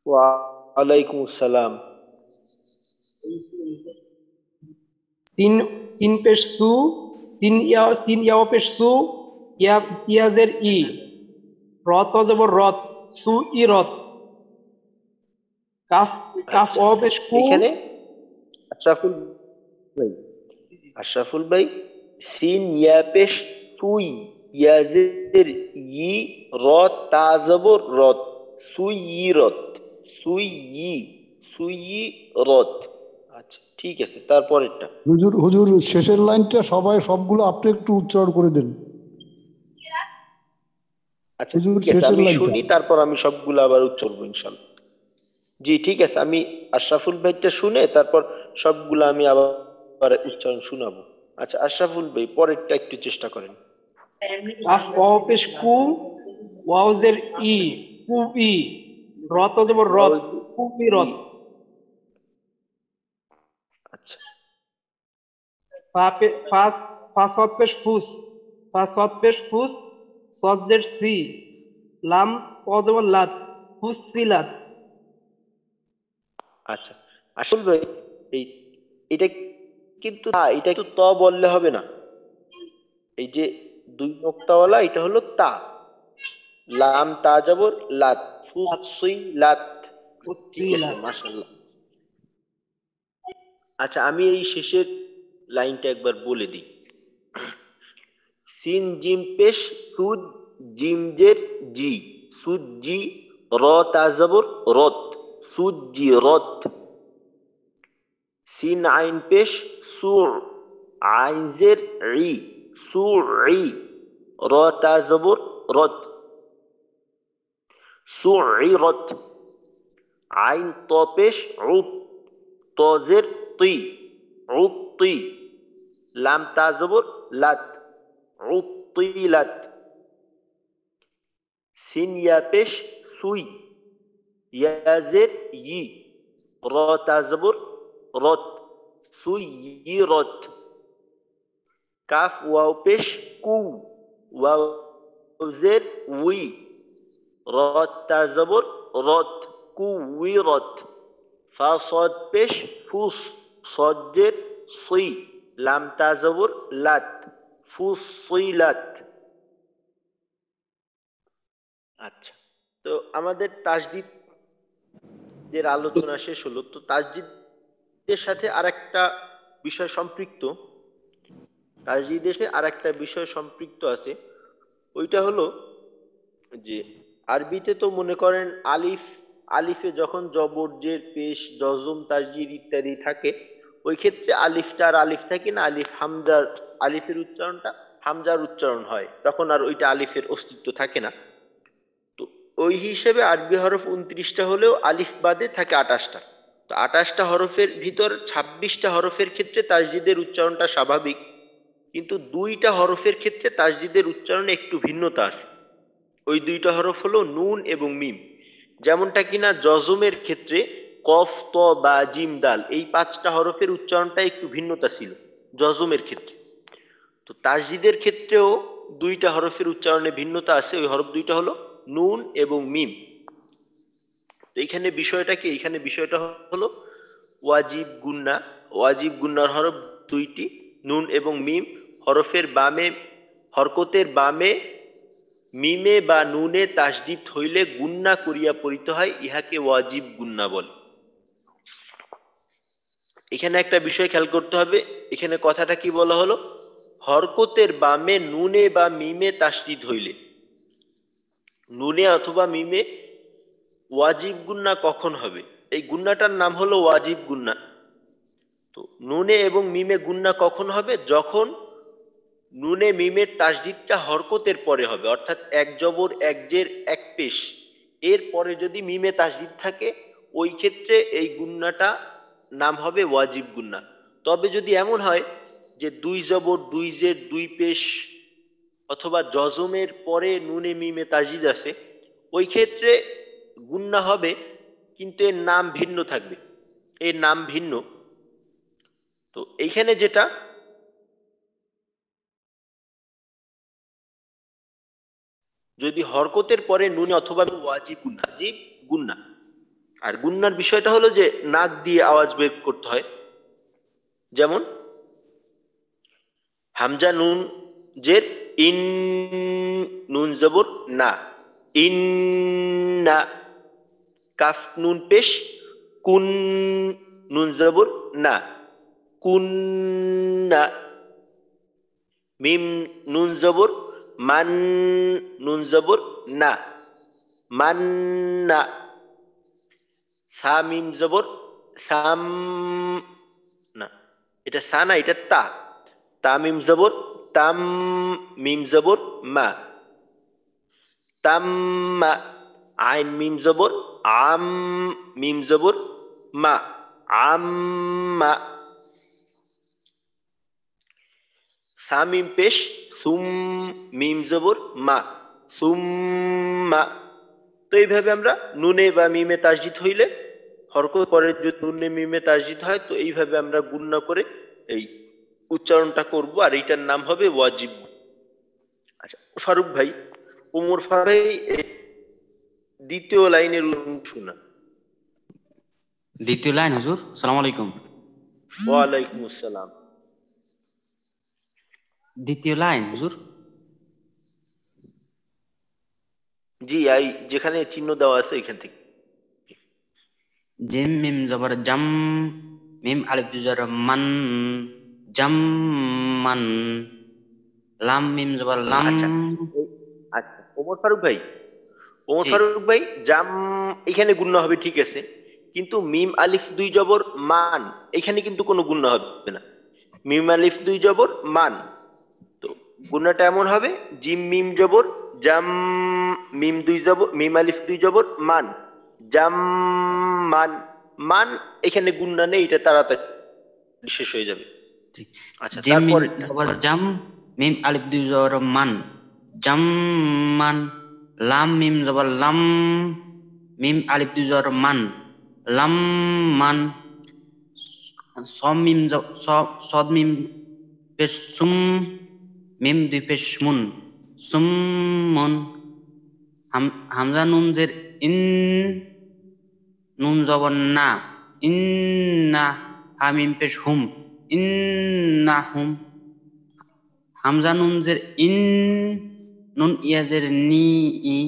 ওয়ালাইকুম আসসালাম। সিন, সিন পেশ সু, সিন ইয়াও পেশ সু, ইয়াজের ই, রত জবর রত, সু ই রত, কাফ, কাফ আচ্ছা ও পেশ কু, এখানে আশরাফুল ভাই, আশরাফুল ভাই সিন ইয়া পেশ সুই, ইয়াজের ই, র তা জবর রত, সুইরত, সুই, সুইরত। আচ্ছা ঠিক আছে, তারপরেরটা। হুজুর হুজুর শেষের লাইনটা সবাই সবগুলো আপনি একটু উচ্চারণ করে দেন। আচ্ছা হুজুর ঠিক আছে, শেষের আমি লাইনটা। শুনি তারপর আমি সবগুলো আবার উচ্চারণ ইনশাল্লাহ। জি ঠিক আছে, আমি আশরাফুল ভাইটা শুনে তারপর সবগুলো আমি আবার উচ্চারণ শোনাবো। আচ্ছা আশরাফুল ভাই পরেরটা একটু চেষ্টা করেন। কাফ ও পেশ কু, ওয়াউজের ই, কু ই, রত জবর রত, কু ই রত, আচ্ছা ফাসদ পেশ ফুস, ফাসদ পেশ ফুস, সজ্জের সি, লাম অজবর লাত, ফুসিলাত। আচ্ছা আসল ভাই, এই এটা কিন্তু এটা কিন্তু ত বললে হবে না, এই যে দুই নোক্তাওয়ালা এটা হলো তা, লাম তা জবর লাত, ফুসিলাত। ঠিক আছে ফুসিলাত। মাশাআল্লাহ। আচ্ছা আমি এই শেষের লাইনটা একবার বলে দিই। সিন জিম পেশ সুদ, জিম জের জি, সুজি, র তা জবর রত, সুজি রত। সিন আইন পেশ সুর, আইন জের ই, সুই, র তা জবর রত, সুইরত। আইন ত পেশ উত, ত জের তি, উতি। লাম তা জবর লাত, উতিলাত। সিন ইয়া পেশ সুই, ইয়া জের ই, র তা জবর রত, সুইরত। কাফ ওয়াও পেশ কু, ওয়াও জের উই, র তা জবর রত, কুইরত। ফা সদ পেশ ফুস, সদ জের সুই, লাম তা জবর লাত, ফুসিলাত। আচ্ছা, তো আমাদের তাসদিদ এর আলোচনা শেষ হলো। তো তাসদিদের সাথে আরেকটা বিষয় সম্পৃক্ত, তাসদিদের সাথে আরেকটা বিষয় সম্পৃক্ত আছে। ওইটা হলো যে আরবিতে তো মনে করেন আলিফ, আলিফে যখন জবর, জের, পেশ, জজম, তাসদীদ ইত্যাদি থাকে, ওই ক্ষেত্রে আলিফটা আর আলিফ থাকে না, আলিফ হামজার, আলিফের উচ্চারণটা হামজার উচ্চারণ হয়, তখন আর ওইটা আলিফের অস্তিত্ব থাকে না। তো ওই হিসেবে আরবি হরফ 29টা হলেও আলিফ বাদে থাকে 28টা। তো 28টা হরফের ভিতর 26টা হরফের ক্ষেত্রে তাসদীদের উচ্চারণটা স্বাভাবিক, কিন্তু 2টা হরফের ক্ষেত্রে তাসদীদের উচ্চারণে একটু ভিন্নতা আছে। ওই 2টা হরফ হলো নুন এবং মিম। যেমনটা কিনা জজমের ক্ষেত্রে কফ, ত, বা, জিম, দাল, এই 5টা হরফের উচ্চারণটা একটু ভিন্নতা ছিল জজমের ক্ষেত্রে। তো তাসদীদের ক্ষেত্রেও 2টা হরফের উচ্চারণে ভিন্নতা আছে, ওই হরফ 2টা হলো নুন এবং মিম। তো এইখানে বিষয়টা কি, এইখানে বিষয়টা হলো ওয়াজিব গুন্না। ওয়াজিব গুন্নার হরফ 2টি, নুন এবং মিম। হরফের বামে, হরকতের বামে মিমে বা নুনে তাসদীদ হইলে গুন্না করিয়া পড়িতে হয়, ইহাকে ওয়াজিব গুন্না বলে। এখানে একটা বিষয় খেয়াল করতে হবে, এখানে কথাটা কি বলা হলো, হরকতের বামে নুনে বা মিমে তাসদীদ হইলে, নুনে অথবা মিমে ওয়াজিব গুন্না কখন হবে, এই গুন্নাটার নাম হলো ওয়াজিব গুন্না। তো নুনে এবং মিমে গুন্না কখন হবে, যখন নুনে মিমের তাসদীদটা হরকতের পরে হবে, অর্থাৎ এক জবর, এক জের, এক পেশ, এর পরে যদি মিমে তাসদীদ থাকে, ওই ক্ষেত্রে এই গুন্নাটা নাম হবে ওয়াজিব গুন্না। তবে যদি এমন হয় যে 2 জবর, 2 জের, 2 পেশ অথবা জজমের পরে নুনে মিমে তাসদীদ আছে, ওই ক্ষেত্রে গুন্না হবে, কিন্তু এর নাম ভিন্ন থাকবে, এর নাম ভিন্ন। তো এইখানে যেটা যদি হরকতের পরে নুনে অথবা ওয়াজিব গুন্না, ওয়াজিব গুন্না। আর গুন্নার বিষয়টা হলো যে নাক দিয়ে আওয়াজ বের করতে হয়। যেমন হামজা নুন জের ইন, নুন জবর না, ইন না। কাফ নুন পেশ কুন, নুন জবর না, কুন না। মিম নুন জবর মান, নুন জবর না, মান না। সা মিম জবর সাম না, এটা সা না, এটা তা, তা মিম জবর তাম, মিম জবর মা, তাম্মা। আইন মিম জবর আম, মিম জবর মা, আম্মা। সা মিম পেশ সুম, মিম জবর মা, সুম্মা। তো এইভাবে আমরা নুনে বা মিমে তাসদীদ হইলে, হরকত পরে যদি নুনে মিমে তাসদীদ হয়, তো এইভাবে আমরা গুন্না করে এই উচ্চারণটা করব, আর এইটার নাম হবে ওয়াজিব। আচ্ছা ফারুক ভাই, ওমর ফারুক ভাই, দ্বিতীয় লাইনের শোনা। দ্বিতীয় লাইন হুজুর, আসসালামু আলাইকুম। ওয়ালাইকুম আসসালাম। দ্বিতীয় লাইন হুজুর। জি, এই যেখানে চিহ্ন দেওয়া আছে এখান থেকে। জিম মিম জবর জাম, মিম আলিফ জবর মান, জাম মান। লাম মিম জবর লাম। আচ্ছা আচ্ছা ওমর ফারুক ভাই, ওমর জি ফারুক ভাই, জাম এখানে গুণনা হবে ঠিক আছে, কিন্তু মিম আলিফ দুই জবর মান এখানে কিন্তু কোনো গুণনা হবে না। মিম আলিফ দুই জবর মান, তো গুণনাটা এমন হবে জিম মিম জবর জাম, মিম দুই জবর, মিম আলিফ দুই জবর মান, জাম মান। মান এখানে গুণনা নেই, এটা তাড়াতাড়ি শেষ হয়ে যাবে। জি আচ্ছা, জিম মিম তারপরেরটা। জবর জাম, মিম আলিফ দুই জবর মান, জাম মান। লাম মিম জবর লাম, মিম আলিফ দুই জবর মান, লাম মান। সম মিম সদ মিম পেশ সুম, মিম দুই পেশ মুন, সুম মুন। হামজা নুন জের ইন, নুন জবর না, ইন্না। হামিম পেশ হুম, ইন্না হুম। হামজা নুন জের ইন, নুন ইয়াজের নি, ই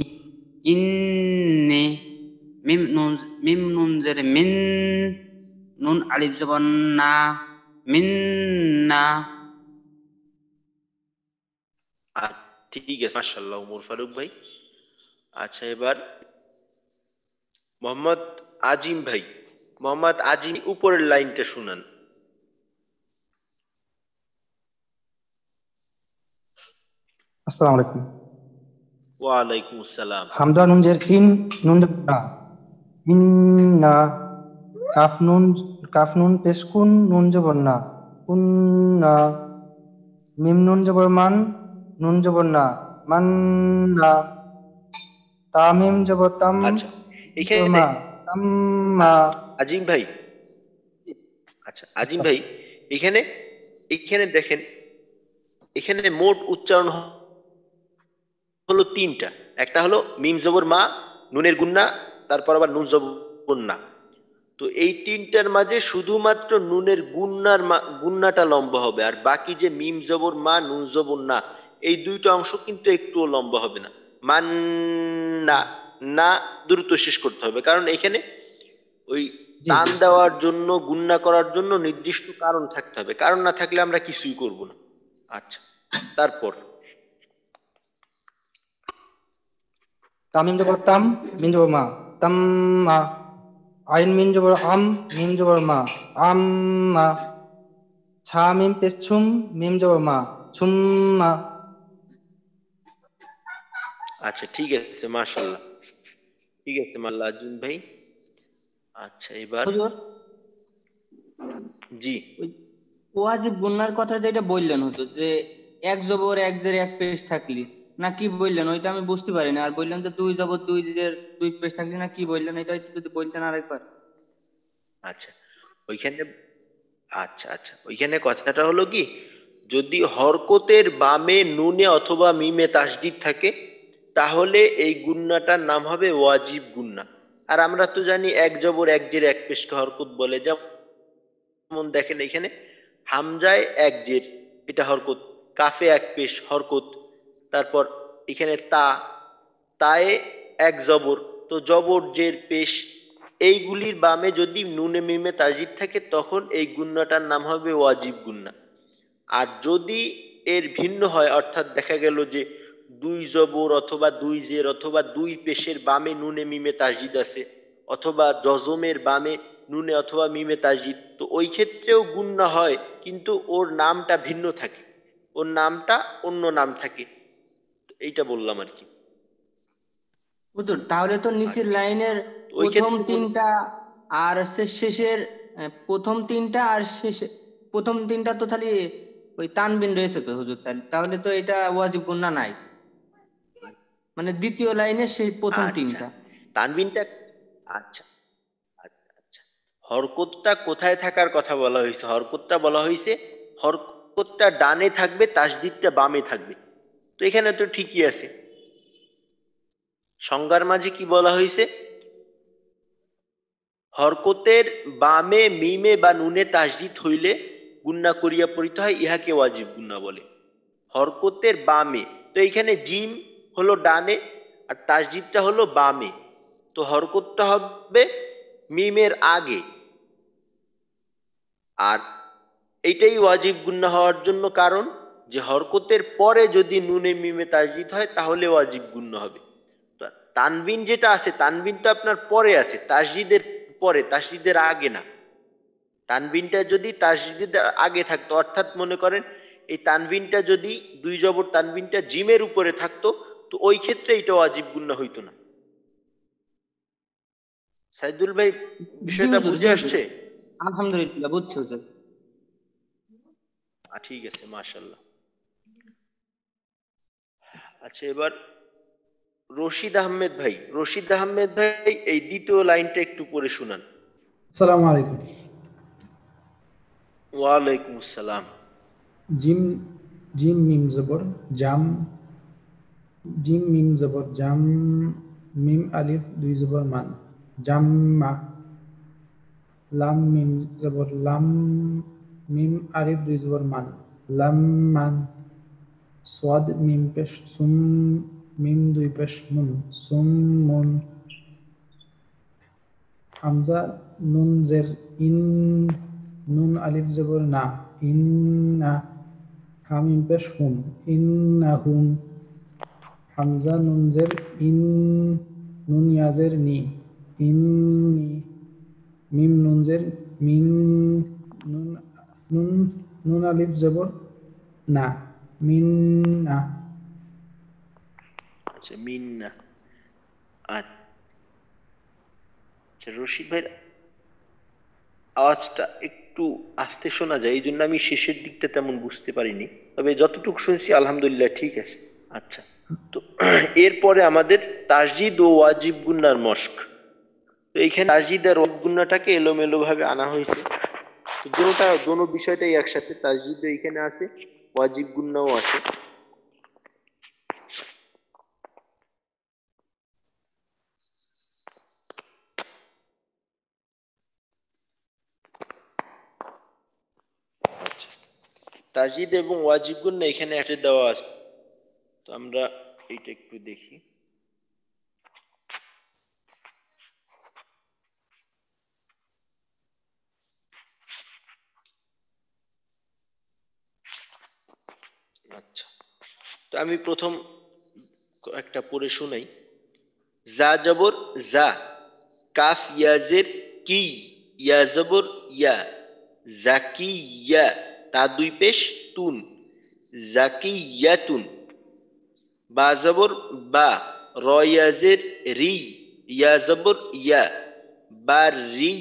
ইন্নে। মিম নুন জের মিন, নুন আলিফ জবর না, মিন্না। আর ঠিক আছে, মাশাআল্লাহ ওমর ফারুক ভাই। আচ্ছা, এবার মোহাম্মদ আজিম ভাই, মোহাম্মদ আজিম উপরের লাইনটা শুনান। আসসালামু আলাইকুম। ওয়ালাইকুম আসসালাম। হামজা নুন জের ইন, নুন জবর না, ইন্না। কাফ নুন পেশ কুন, নুন জবর না, কুন্না। মিম নুন জবর মান, নুন জবর না, মান্না। তামিম জবর তাম, আচ্ছা, নুন জবর এখানে মা, তাম্মা। আজিম ভাই, আচ্ছা আজিম ভাই, এখানে এখানে দেখেন, এখানে মোট উচ্চারণ হলো তিনটা। একটা হলো মিম জবর মা, নুনের গুন্না, তারপর আবার নুন জবর না। তো এই তিনটার মাঝে শুধুমাত্র নুনের গুন্নাটা লম্বা হবে, আর বাকি যে মিম জবর মা, নুন জবর না, এই দুইটা অংশ কিন্তু একটুও লম্বা হবে না। মান না, না দ্রুত শেষ করতে হবে, কারণ এখানে ওই জি টান জি। দেওয়ার জন্য, গুন্না করার জন্য নির্দিষ্ট কারণ থাকতে হবে, কারণ না থাকলে আমরা কিছুই করব না। আচ্ছা, তারপর তামিম জবর তাম, মিম জবর মা, তাম্মা। আইন মিম জবর আম, মিম জবর মা, আম্মা। ছা মিম পেশ ছুম, মিম জবর মা, ছুম্মা। আচ্ছা ঠিক আছে, মাশাল্লাহ, ঠিক আছে মাল্লা আজুন ভাই। আচ্ছা, এবার হুজুর, জি ওই ওয়াজিব গুন্নার কথা যেটা বললেন হুজুর, যে এক জবর এক জের এক পেশ থাকলি, না কি বললেন ওইটা আমি বুঝতে পারিনি। আর বললেন যে দুই জবর দুই জের দুই পেশ থাকলি, না কি বললেন এটা একটু যদি বলতেন আরেকবার। আচ্ছা, ওইখানে আচ্ছা আচ্ছা, ওইখানে কথাটা হলো কি, যদি হরকতের বামে নুনে অথবা মিমে তাসদিদ থাকে, তাহলে এই গুন্নাটার নাম হবে ওয়াজিব গুন্না। আর আমরা তো জানি এক জবর এক জের এক পেশকে হরকত বলে। যেমন দেখেন, এখানে হামজায় এক জের, এটা হরকত। কাফে এক পেশ, হরকত। তারপর এখানে তায়ে এক জবর, তো জবর জের পেশ, এইগুলির বামে যদি নুনে মিমে তাসদিদ থাকে, তখন এই গুন্নাটার নাম হবে ওয়াজিব গুন্না। আর যদি এর ভিন্ন হয়, অর্থাৎ দেখা গেল যে দুই জবর অথবা দুই জের অথবা দুই পেশের বামে নুনে মিমে তাসদিদ আছে, অথবা জজমের বামে নুনে অথবা মিমে তাসদিদ, তো ওই ক্ষেত্রেও গুন্না হয়, কিন্তু ওর নামটা ভিন্ন থাকে, ওর নামটা অন্য নাম থাকে। এইটা বললাম আর কি। হুজুর, তাহলে তো নিচের আচ্ছা, লাইনের তো ওই প্রথম ক্ষেত্রে তিনটা আর শেষের প্রথম তিনটা আর শেষে প্রথম তিনটা তো খালি ওই তানবিন রয়েছে তো হুজুর, তাহলে তো এটা ওয়াজিব গুন্না নাই, মানে দ্বিতীয় লাইনের সেই প্রথম আচ্ছা, তিনটা। তানবিনটা আচ্ছা আচ্ছা আচ্ছা, হরকতটা কোথায় থাকার কথা বলা হয়েছে? হরকতটা বলা হয়েছে, হরকতটা ডানে থাকবে, তাসদিদটা বামে থাকবে। তো এখানে তো ঠিকই আছে। সংজ্ঞার মাঝে কি বলা হয়েছে? হরকতের বামে মিমে বা নুনে তাসদিদ হইলে গুন্না করিয়া পড়িতে হয়, ইহাকে ওয়াজিব গুন্না বলে। হরকতের বামে, তো এইখানে জিম হলো ডানে আর তাসদিদটা হলো বামে, তো হরকতটা হবে মিমের আগে। আর এইটাই ওয়াজিব গুন্না হওয়ার জন্য কারণ, যে হরকতের পরে যদি নুনে মিমে তাসদিদ হয়, তাহলে ওয়াজিব গুন্না হবে। তানবিন যেটা আছে, তানবিন তো আপনার পরে আছে, তাসজিদের পরে, তাসজিদের আগে না। তানবিনটা যদি তাসজিদের আগে থাকতো, অর্থাৎ মনে করেন এই তানবিনটা যদি দুই জবর তানবিনটা জিমের উপরে থাকতো, তো ওই ক্ষেত্রে এটা ওয়াজিব গুন্না হইতো না। সাইদুল ভাই বিষয়টা বুঝে আসছে? আলহামদুলিল্লাহ বুঝছি হুজুর। ঠিক আছে, মাশাআল্লাহ। আচ্ছা, এবার রশিদ আহমেদ ভাই, রশিদ আহমেদ ভাই এই দ্বিতীয় লাইনটা একটু পড়ে শুনান। আসসালামু আলাইকুম। ওয়ালাইকুম আসসালাম। জিম, জিম মিম জবর জাম, জিম মিম জবর জাম, মিম আলিফ দুই জবর মান, জাম্মা। লাম মিম জবর লাম, মিম আলিফ দুই জবর মান, লাম্মান। সোয়াদ মিম পেশ সুম, মিম দুই পেশ মুন, সুমমুন। হামজা নুন জের ইন, নুন আলিফ জবর না, ইন্না। হা মিম পেশ হুম, ইন্নাহুম। হামজা নুন জের ইন, নুন ইয়াজের নি, ইন্নি। মিম নুন জের মিন, নুন নুন নুন আলিফ জবর না, মিন্না। আচ্ছা, মিন্না। আচ্ছা, রশিদ ভাইয়ের আওয়াজটা একটু আস্তে শোনা যায়, এই জন্য আমি শেষের দিকটা তেমন বুঝতে পারিনি, তবে যতটুকু শুনছি আলহামদুলিল্লাহ ঠিক আছে। আচ্ছা, তো এরপরে আমাদের তাসজিদ ও ওয়াজিব গুন্নার মশক। তো এইখানে তাসজিদ আর ওয়াজিব গুন্নাটাকে এলোমেলো ভাবে আনা হয়েছে। দোনো বিষয়টাই একসাথে, তাসজিদ এইখানে আছে, ওয়াজিব গুন্নাও আছে। আচ্ছা, তাসজিদ এবং ওয়াজিব গুন্না এখানে একটা দেওয়া আছে, তো আমরা এইটা একটু দেখি। আচ্ছা, তো আমি প্রথম একটা পড়ে শোনাই। জা জবর জা, কাফ ইয়াজের কি, ইয়া জবর ইয়া, জাকিয়া। তা দুই পেশ তুন, জাকিয়াতুন। বা জবর বা, র ইয়াজের রি, ইয়া জবর ইয়া, বা রি।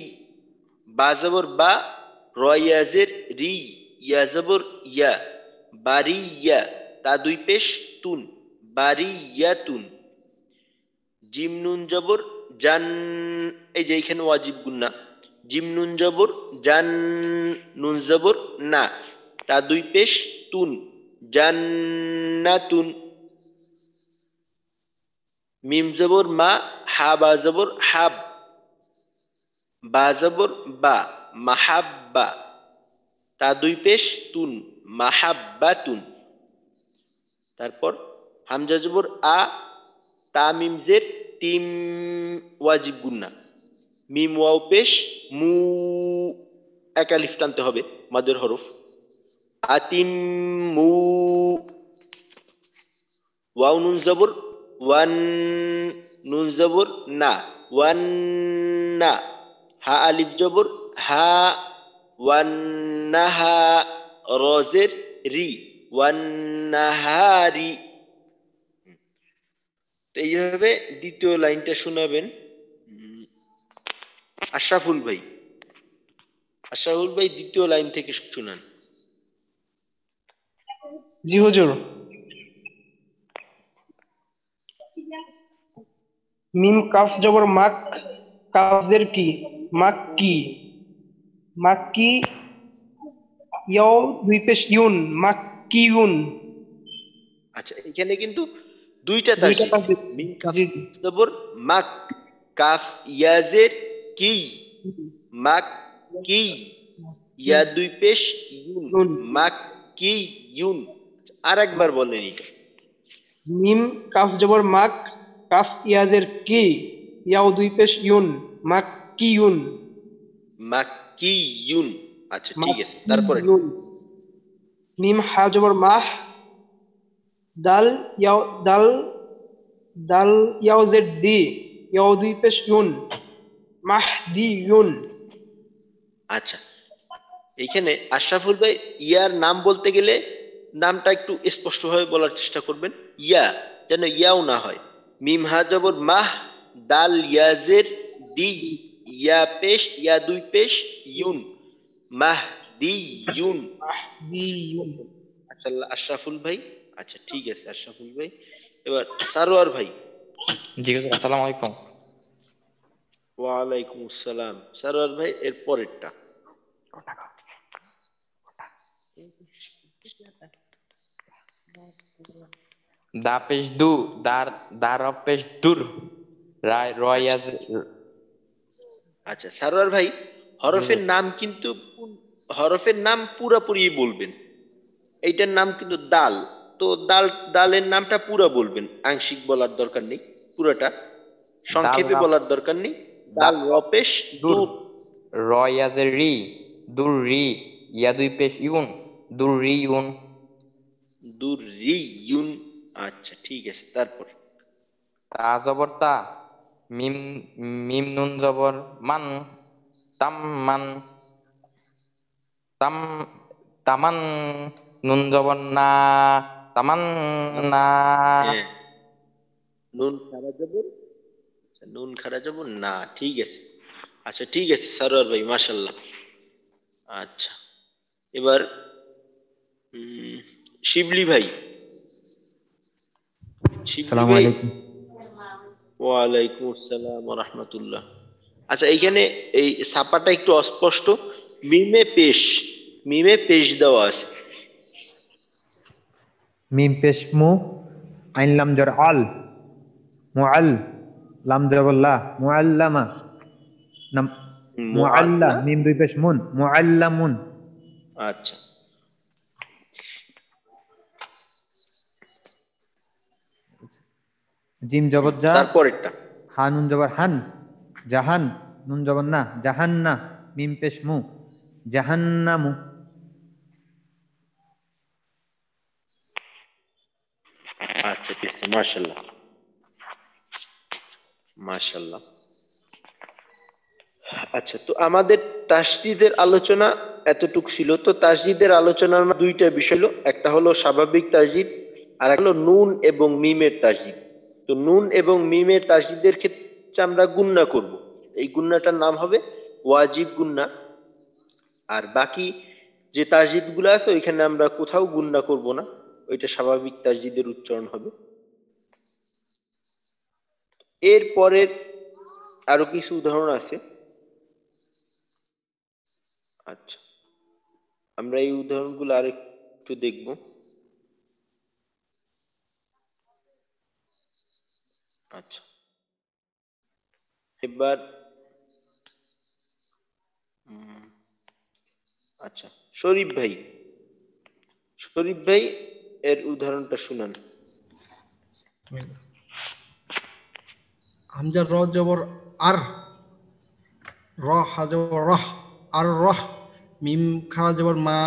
বা জবর বা, র ইয়াজের রি, ইয়া জবর ইয়া, বারিয়া। তা দুই পেশ তুন, বারিয়াতুন। জিম নুন জবর জান, এই যে এখানে ওয়াজিব গুন্না। জিম নুন জবর জান, নুন জবর না, তা দুই পেশ তুন, জান্নাতুন। মিম জবর মা, হা বা জবর হাব, বা জবর বা, মাহাব্বা। তা দুই পেশ তুন, মাহাব্বাতুন। তারপর হামজা জবর আ, তা মিম জের তিম, ওয়াজিব গুন্না। মিম ওয়াও পেশ মু, এক আলিফ টানতে হবে, মাদের হরফ। আতিম মু। ওয়াও নুন জবর ওয়ান, নুন জবর না, ওয়ান না। হা আলিফ জবর হা, ওয়ান নাহা। রজের রি, ওয়ান নাহারি। এইভাবে দ্বিতীয় লাইনটা শোনাবেন আশরাফুল ভাই। আশরাফুল ভাই দ্বিতীয় লাইন থেকে শুনান। জি হুজুর। মিম কাফ জবর মাক, কাফজের কি, মাক্কি। মাক্কি, ইয়াও দুই পেশ ইউন, মাক্কিউন। আচ্ছা, এখানে কিন্তু দুইটা দুইটা তাসজিদ। তাসদিদ। মিম কাফ জি জবর মাক, কাফ ইয়াজের কি, মাক কি। ইয়া দুই পেশ ইউন, ইউন। মাক কি ইউন। আর একবার বলেন এটা। মিম কাফ জবর মাক, কাফ ইয়াজের কি, ইয়াও দুই পেশ ইউন, মাক্কিউন। মাক কি ইউন। আচ্ছা, ঠিক আছে, তারপরে মাক্কিউন। মিম হা জবর মাহ, দাল ইয়াও দাল দাল ইয়াও জেড দি, ইয়াও দুই পেশ ইউন, মাহদিউন। আচ্ছা, এইখানে আশরাফুল ভাই ইয়ার নাম বলতে গেলে নামটা একটু স্পষ্টভাবে বলার চেষ্টা করবেন। ইয়া যেন ইয়াও না হয়। মিম হা জবর মাহ, দাল ইয়াজের দি, ইয়া পেশ, ইয়া দুই পেশ ইউন, মাহ দি ইউন। মাহদিউন। মাশাআল্লাহ আশরাফুল ভাই। আচ্ছা ঠিক আছে আশরাফুল ভাই। এবার সারোয়ার ভাই। জি হুজুর, আসসালামু আলাইকুম। ওয়ালাইকুম আসসালাম। সারোয়ার ভাই এর পরেরটা। দা পেশ দু, দার পেশ দুর, রায় রয়াজ। আচ্ছা সারোয়ার ভাই, হরফের নাম কিন্তু হরফের নাম পুরাপুরি বলবেন। এইটার নাম কিন্তু দাল, তো দালের নামটা পুরা বলবেন, আংশিক বলার দরকার নেই, পুরাটা সংক্ষেপে বলার দরকার নেই। দাল রপেশ দুর, দুর, রয়াজের রি, দুর রি, ইয়া দুই পেশ ইউন, দুর রি ইউন। দুর রি ইউন। আচ্ছা ঠিক আছে, তারপর তা জবর তা, মিম মিম নুন জবর মান, তাম মান, তাম তামান, নুন জবর না, তামান না। হ্যাঁ, নুন খারা যাবো, নুন খারা যাবো না, ঠিক আছে। আচ্ছা ঠিক আছে সারোয়ার ভাই, মাশাল্লাহ। আচ্ছা এবার শিবলি ভাই। শিবলি আসসালামু ভাই। আলাইকুম। ওয়ালাইকুম আসসালাম ওয়া রাহমাতুল্লাহ। আচ্ছা এইখানে এই ছাপাটা একটু অস্পষ্ট। মিমে পেশ দেওয়া আছে। মিম পেশ মু, আইন লাম জবর আল, মুআল, লাম জবর লা, মুআল্লামা, নাম মুআল্লা, মুআল্লা। মিম দুই পেশ মুন, মুআল্লামুন। আচ্ছা জিম জবর জা, তারপরেরটা। হা নুন জবর হান, জাহান, নুন জবর না, জাহান্না, মিম পেশ মু, জাহান্নামু। আচ্ছা ঠিক আছে, মাশাল্লাহ মাশাল্লাহ। আচ্ছা, তো আমাদের তাসদীদের আলোচনা এতটুক ছিল। তো তাসদীদের আলোচনার দুইটা বিষয় হলো, একটা হলো স্বাভাবিক তাসদীদ, আর একটা হলো নুন এবং মিমের তাসদীদ। তো নুন এবং মিমের তাসদীদের ক্ষেত্রে আমরা গুণনা করব। এই গুণনাটার নাম হবে ওয়াজিব গুণনা। আর বাকি যে তাসদীদ গুলো আছে ওইখানে আমরা কোথাও গুণনা করব না, ওইটা স্বাভাবিক তাসদীদের উচ্চারণ হবে। এরপরে আরো কিছু উদাহরণ আছে। আচ্ছা, আমরা এই উদাহরণগুলো আরেকটু দেখব। আচ্ছা এবার আচ্ছা শরীফ ভাই, এর উদাহরণটা শুনান। হামজা র জবর আর, র হা জবর রহ, আর রহ, মিম খারা জবর মা,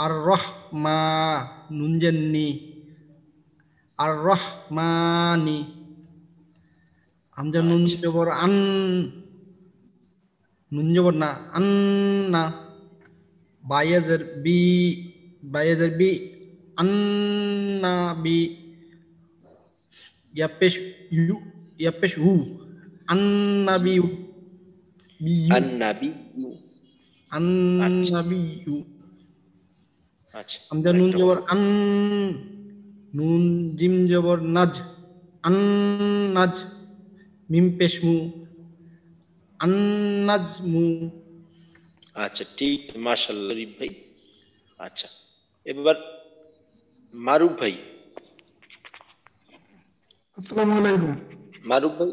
আর রহ মা, নুন জেন্নি, আর রহ মানি। হামজা নুন জবর আন, নুন জবর না, আন্না, বায়াজের B, বায়াজের B, Anna B, ইয়াপেশ you, ইয়াপেশ হু, আন্না বিউ, বিউ, আন্নাবি। আন্না বিউ। আচ্ছা হামজা নুন জবর আন, নুন জিম জবর নাজ, আন নাজ, মিম পেশ মু, আন নাজমু। আচ্ছা ঠিক, মাশাআল্লাহ শরীফ ভাই। আচ্ছা এবার মারুফ ভাই। আসসালামু আলাইকুম। মারুফ ভাই।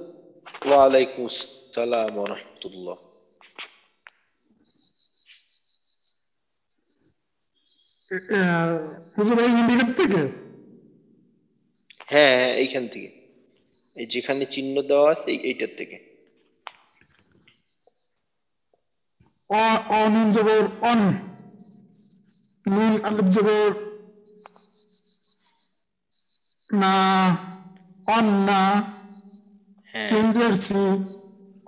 ওয়ালাইকুম আসসালাম ওয়া রাহমাতুল্লাহ। হুজুর এই ইন্ডিকেট থেকে? হ্যাঁ হ্যাঁ, এইখান থেকে, এই যেখানে চিহ্ন দেওয়া আছে এইটার থেকে। নুন জবর অন, নুন আলিফ জবর না, অন্না, হ্যাঁ সিনডারসি,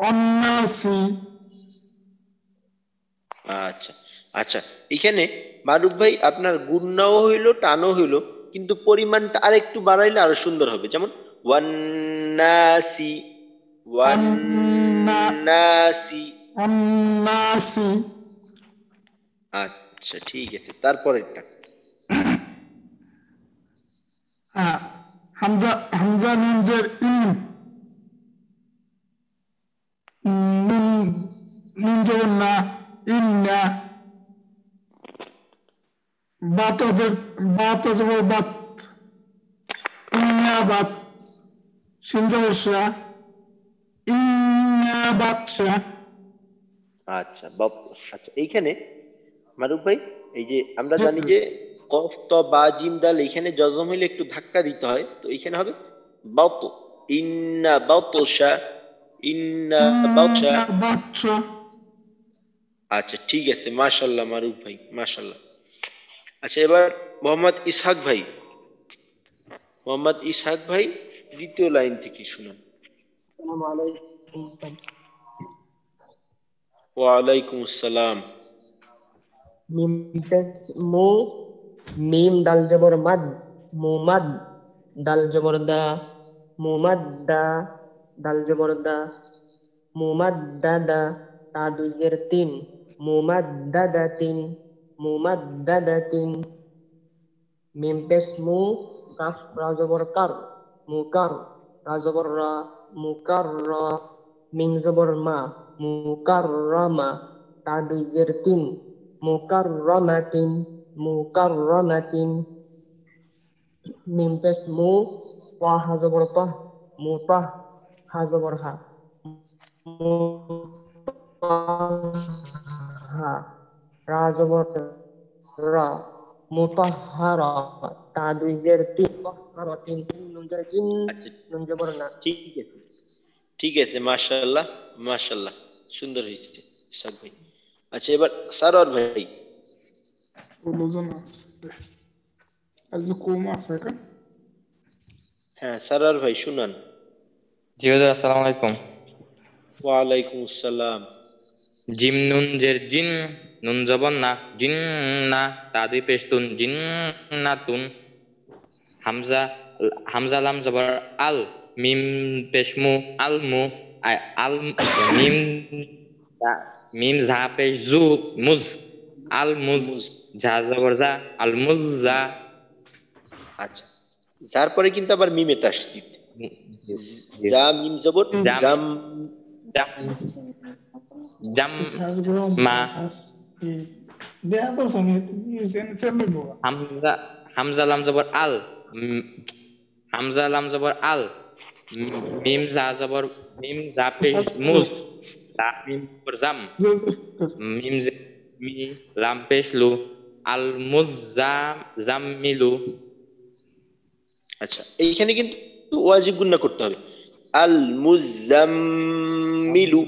অন্নাসি। আচ্ছা আচ্ছা, এখানে মারুফ ভাই আপনার গুণনাও হইলো টানও হইলো, কিন্তু পরিমাণটা আরেকটু বাড়াইলে আরো সুন্দর হবে। যেমন ওয়ান্নাসি, ওয়ান্নাসি। অন্নাসি। আচ্ছা ঠিক আছে, তারপরেরটা। হ্যাঁ, হামজা, হামজা নুন জের ইন, নুন, নুন জবর না, ইন্না। বাত জের, বাত জবর বাত, ইন্না বাত। শিন জবর শা, ইন্না বাতশা। আচ্ছা আচ্ছা, এইখানে মারুফ ভাই, এই যে আমরা জানি যে কফ ত বা জিম দাল এখানে জজম হইলে একটু ধাক্কা দিতে হয়, তো এইখানে হবে বাউত, ইন্না বাউতশা, ইন্না বাউতশা। ইন্না বাতশা। আচ্ছা ঠিক আছে, মাশাল্লাহ মারুফ ভাই, মাশাল্লাহ। আচ্ছা এবার মোহাম্মদ ইসহাক ভাই, মোহাম্মদ ইসহাক ভাই দ্বিতীয় লাইন থেকে শুনুন। আসসালামু আলাইকুম স্যার। ওয়ালাইকুম আসসালাম। মিম পেশ মু, মিম দাল জবর মাদ, মুমাদ। দাল জবর দা, মুমাদ্দা। দাল জবর দা, মুমাদ্দাদা। তা দুই জের তিন, মুমাদ্দাদাতিন, মুমাদ্দাদাতিন। মিম পেশ মু, কাফ রা জবর কার, মুকার। রা জবর রা, মুকাররা। মিম জবর মা, মুকাররামা। তা দুই জের তিন, মুকাররামাতিন, মুকাররামাতিন। মিম পেশ মু, ওয়া হা জবর তাহ, মুতাহ। হা জবর হা, মুতাহহা। রা জবর রা, মুতাহহারা। তা দুই জের তিন, মুতাহহারাতিন। নুন জের জিন, আচ্ছা নুন জবর না। ঠিক আছে, ঠিক আছে, মাশাআল্লাহ মাশাআল্লাহ, সুন্দর হয়েছে ইসহাক ভাই। আচ্ছা এবার সারোয়ার ভাই। ষোলোজন আছে, আজকে কম আছে কেন? হ্যাঁ সারোয়ার ভাই শুনান। জি হুজুর, আসসালামু আলাইকুম। ওয়ালাইকুম আসসালাম। জিম নুন জের জিন, নুন জবর না, জিন না। তা দুই পেশ তুন, জিন না তুন। হামজা, হামজা লাম জবর আল, মিম পেশ মু, আল মু। আল, মিম, মিম ঝা পেশ জু, মুজ। আল মুজ। ঝা জবর যা, আল মুজ যা। আচ্ছা, যার পরে কিন্তু আবার মিমে তাসদীদ, যা মিম জবর জাম, জাম। জাম, জাম মা। হামজা, হামজা লাম জবর আল, হামজা লাম জবর আল। মিম জা জবর, মিম জা পেশ মুজ। জা মিম জবর জাম। মিম মি, লাম পেশ লু। আল মুজাম, জাম্মিলু। আচ্ছা এইখানে কিন্তু ওয়াজিব গুন্না করতে হবে, আল মুজাম্মিলু,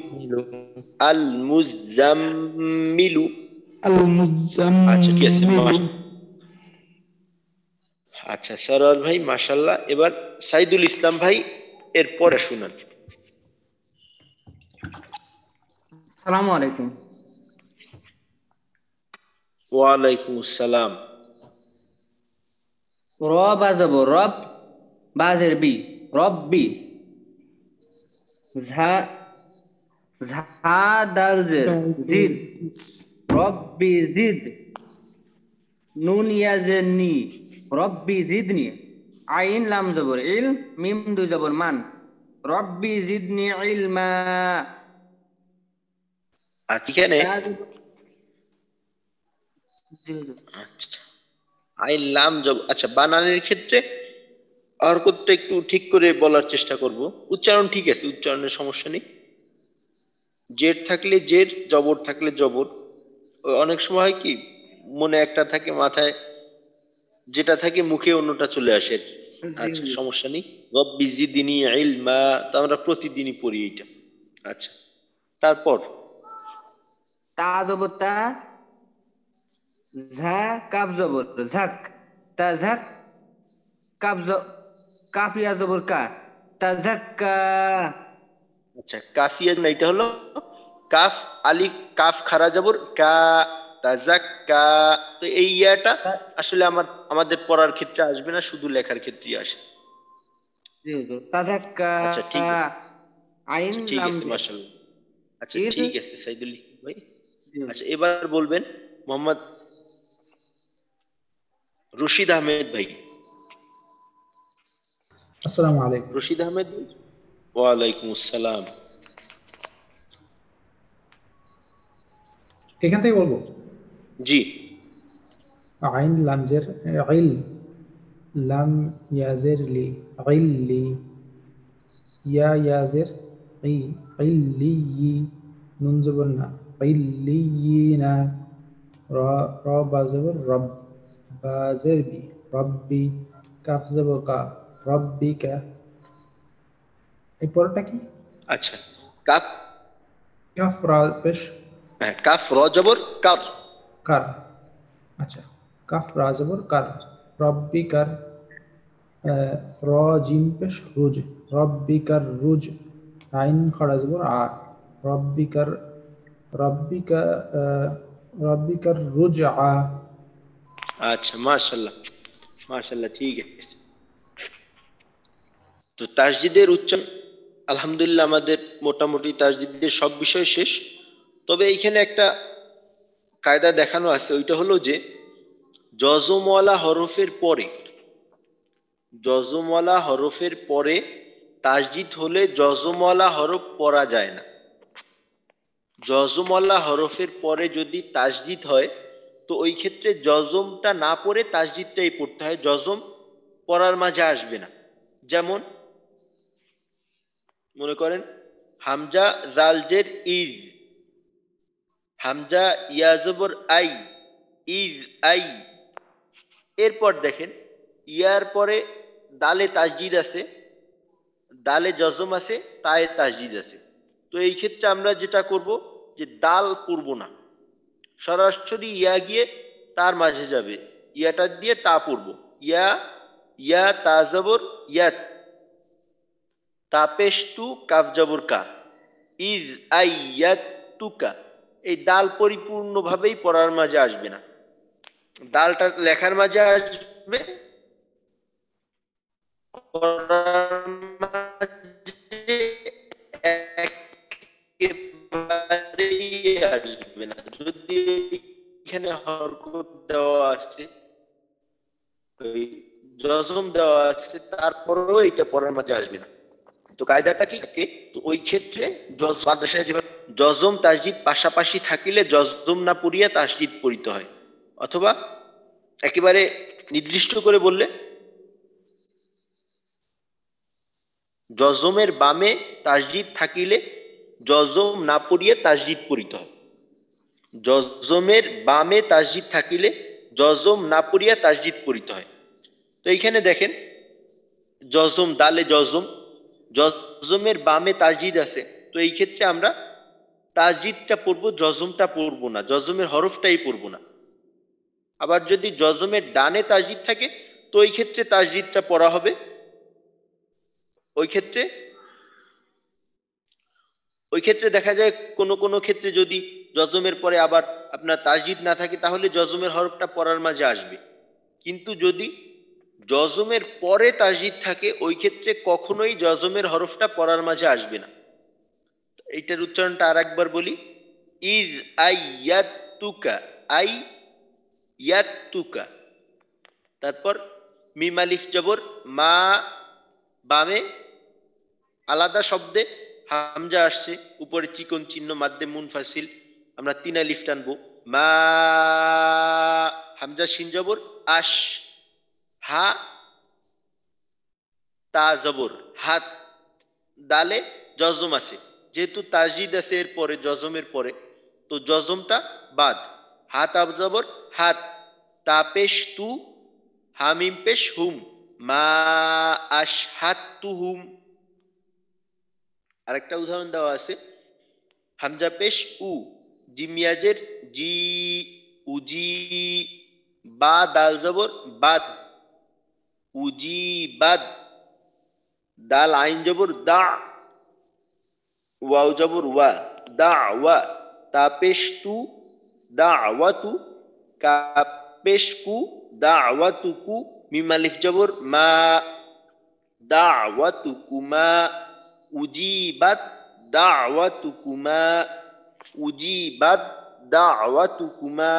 আল মুজাম্মিলু। আল আচ্ছা ঠিক আছে, মুজাম্মিলু। আচ্ছা সরোয়ার ভাই মাশাআল্লাহ। এবার সাইদুল ইসলাম ভাই এর পরে শুনান। আসসালামু আলাইকুম। ওয়ালাইকুম আসসালাম। র বাজাবো রব, বাজের বি, রব্বি। ঝা, ঝা দাল জের জিদ, রব্বি জিদ। নুন ইয়াজের নি, রব্বি জিদনি। আইন লাম জবর ইল, মিম দুই জবর মান, রব্বি জিদনি ইলমা। আচ্ছা এখানে আচ্ছা আইন লাম জব, আচ্ছা বানানের ক্ষেত্রে হরকতটা একটু ঠিক করে বলার চেষ্টা করব। উচ্চারণ ঠিক আছে, উচ্চারণের সমস্যা নেই। জের থাকলে জের, জবর থাকলে জবর। অনেক সময় হয় কি, মনে একটা থাকে, মাথায় যেটা থাকে, মুখে অন্যটা চলে আসে আর কি। আচ্ছা সমস্যা নেই। রব্বি জিদনি ইলমা, তা আমরা প্রতিদিনই পড়ি এটা। আচ্ছা তারপর তা জবর তা, ঝা কাপ জবর ঝাক, তা ঝাক। কাপ কাফিয়া জবর কা, তাযাক্কা। আচ্ছা, কাফিয়া না, এটা হলো কাফ আলিফ কাফ খারা জবর কা, তাযাক্কা। তো এই ইয়াটা আসলে আমাদের পড়ার ক্ষেত্রে আসবে না, শুধু লেখার ক্ষেত্রেই আসে। জি হুজুর, তাযাক্কা। আচ্ছা ঠিক আছে, আইন আচ্ছা ঠিক লাম আছে, জের। মাশাআল্লাহ। আচ্ছা ঠিক আছে ঠিক আছে সাইদুল ইসলাম ভাই। জি হুজুর। আচ্ছা এবার বলবেন মোহাম্মদ রশিদ আহমেদ ভাই। আসসালামু আলাইকুম। রশিদ আহমেদ ভাই, ওয়ালাইকুম আসসালাম। এখান থেকে বলবো। জি। আইন লাম জের ইল, লাম ইয়াজের লি, ইল্লি, ইয়াজের ই, ইল্লি, নুন জবর না, ইল্লিয়িনা, র বা জবর রব, বা জের বি, রব্বি, কাফ জবর কা, রব্বিকা। এই পরেরটা কি? আচ্ছা, কাফ কাফ রা পেশ হ্যাঁ, কাফ র জবর কার। কার। আচ্ছা, কাফ রা জবর কার, রব্বিকার। র জিম পেশ রুজ, রব্বিকার রুজ। আইন খড়া জবর আ, রব্বিকার, রব্বিকা, রব্বিকার রুজ আ। আচ্ছা মাশাআল্লাহ, মাশাআল্লাহ, ঠিক আছে। তো তাসজিদের উচ্চারণ আলহামদুলিল্লাহ আমাদের মোটামুটি তাসজিদের সব বিষয় শেষ। তবে এইখানে একটা কায়দা দেখানো আছে, ওইটা হলো যে জজমওয়ালা হরফের পরে, জজমওয়ালা হরফের পরে তাসজিদ হলে জজমওয়ালা হরফ পড়া যায় না। জজমওয়ালা হরফের পরে যদি তাসজিদ হয় তো ওই ক্ষেত্রে জজমটা না পড়ে তাসজিদটাই পড়তে হয়, জজম পড়ার মাঝে আসবে না। যেমন মনে করেন হামজা জালজের ইজ, হামজা ইয়াজবর আই, ইজ আই। এরপর দেখেন ইয়ার পরে দালে তাসজিদ আছে, দালে জজম আছে, তায়ে তাসজিদ আছে। তো এই ক্ষেত্রে আমরা যেটা করব যে দাল পড়ব না, সরাসরি ইয়া গিয়ে তার মাঝে যাবে, ইয়াটা দিয়ে তা পড়ব। ইয়া, ইয়া তা জবর ইয়াত, তাপেশ তু কাফ জবর কা, ইজ আইয়াত তুকা। এই দাল পরিপূর্ণভাবেই পড়ার মাঝে আসবে না, দালটা লেখার মাঝে আসবে, পড়ার মাঝে একেবারেই আসবে না। যদি এখানে হরকত দেওয়া আছে, ওই জজম দেওয়া আছে, তারপরেও এটা পড়ার মাঝে আসবে না। তো কায়দাটা কি থাকে, তো ওই ক্ষেত্রে মাদ্রাসায় যেভাবে জজম তাসজিদ পাশাপাশি থাকিলে জজম না পড়িয়া তাসজিদ পড়িতে হয়, অথবা একেবারে নির্দিষ্ট করে বললে জজমের বামে তাসজিদ থাকিলে জজম না পড়িয়া তাসজিদ পড়িতে হয়। জজমের বামে তাসজিদ থাকিলে জজম না পড়িয়া তাসজিদ পড়িতে হয়। তো এইখানে দেখেন জজম, দালে জজম, জজমের বামে তাসজিদ আছে, তো এই ক্ষেত্রে আমরা তাসজিদটা পড়বো, জজমটা পড়বো না, জজমের হরফটাই পড়বো না। আবার যদি জজমের ডানে তাসজিদ থাকে তো ওই ক্ষেত্রে তাসজিদটা পড়া হবে। ওই ক্ষেত্রে দেখা যায় কোনো কোনো ক্ষেত্রে যদি জজমের পরে আবার আপনার তাসজিদ না থাকে তাহলে জজমের হরফটা পড়ার মাঝে আসবে। কিন্তু যদি জজমের পরে তাসজিদ থাকে ওই ক্ষেত্রে কখনোই জজমের হরফটা পড়ার মাঝে আসবে না। এইটার উচ্চারণটা আর একবার বলি, ইজ আই ইয়াতুকা, আই ইয়াতুকা। তারপর মিম আলিফ জবর মা, বামে আলাদা শব্দে হামজা আসছে, উপরে চিকন চিহ্ন মাদ্দে মুনফাসিল, আমরা 3 আলিফ টানবো, মা, হামজা শিন জবর আশ, হা তা জবর হাত, দালে জজম আছে, যেহেতু তাসজিদ আছে এর পরে জজমের পরে, তো জজমটা বাদ, হাত আব জবর হাত, তা পেশ তু, হামিম পেশ হুম, মা আশ হাত তু হুম। আরেকটা উদাহরণ দেওয়া আছে, হামজা পেশ উ, জিমিয়াজের জি, উজি, বা দাল জবর বাদ, উজি বাদ, দাল আইন জবর দা, ওয়াও জবর ওয়া, দা ওয়া, তা পেশ তু, দা ওয়া তু, কাপ পেশ কু, দা ওয়া তু কু, মিম আলিফ জবর মা, দা ওয়া তু কুমা, উজিবাত দা ওয়া তু কুমা, উজিবাত দা ওয়া তু কুমা।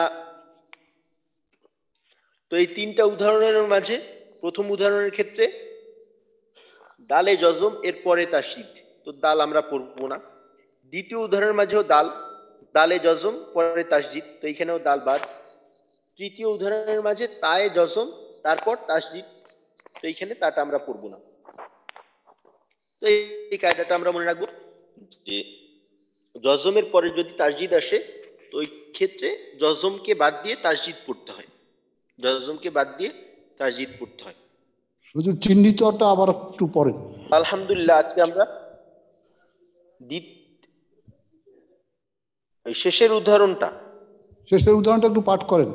তো এই তিনটা উদাহরণের মাঝে প্রথম উদাহরণের ক্ষেত্রে দালে জজম এর পরে তাসদীদ, তো দাল আমরা পড়বো না। দ্বিতীয় উদাহরণের মাঝেও দাল, দালে জজম পরে তাসদীদ, তো এখানেও দাল বাদ। তৃতীয় উদাহরণের মাঝে তায়ে জজম তারপর তাসদীদ, তো এইখানে তাটা আমরা পড়বো না। তো এই কায়দাটা আমরা মনে রাখবো যে জজমের পরে যদি তাসদীদ আসে তো ওই ক্ষেত্রে জজমকে বাদ দিয়ে তাসদীদ পড়তে হয়, জজমকে বাদ দিয়ে তাসদীদ পড়তে হয়। হুজুর চিহ্নিতটা আবার একটু পড়েন। আলহামদুলিল্লাহ, আজকে আমরা শেষের উদাহরণটা একটু পাঠ করেন।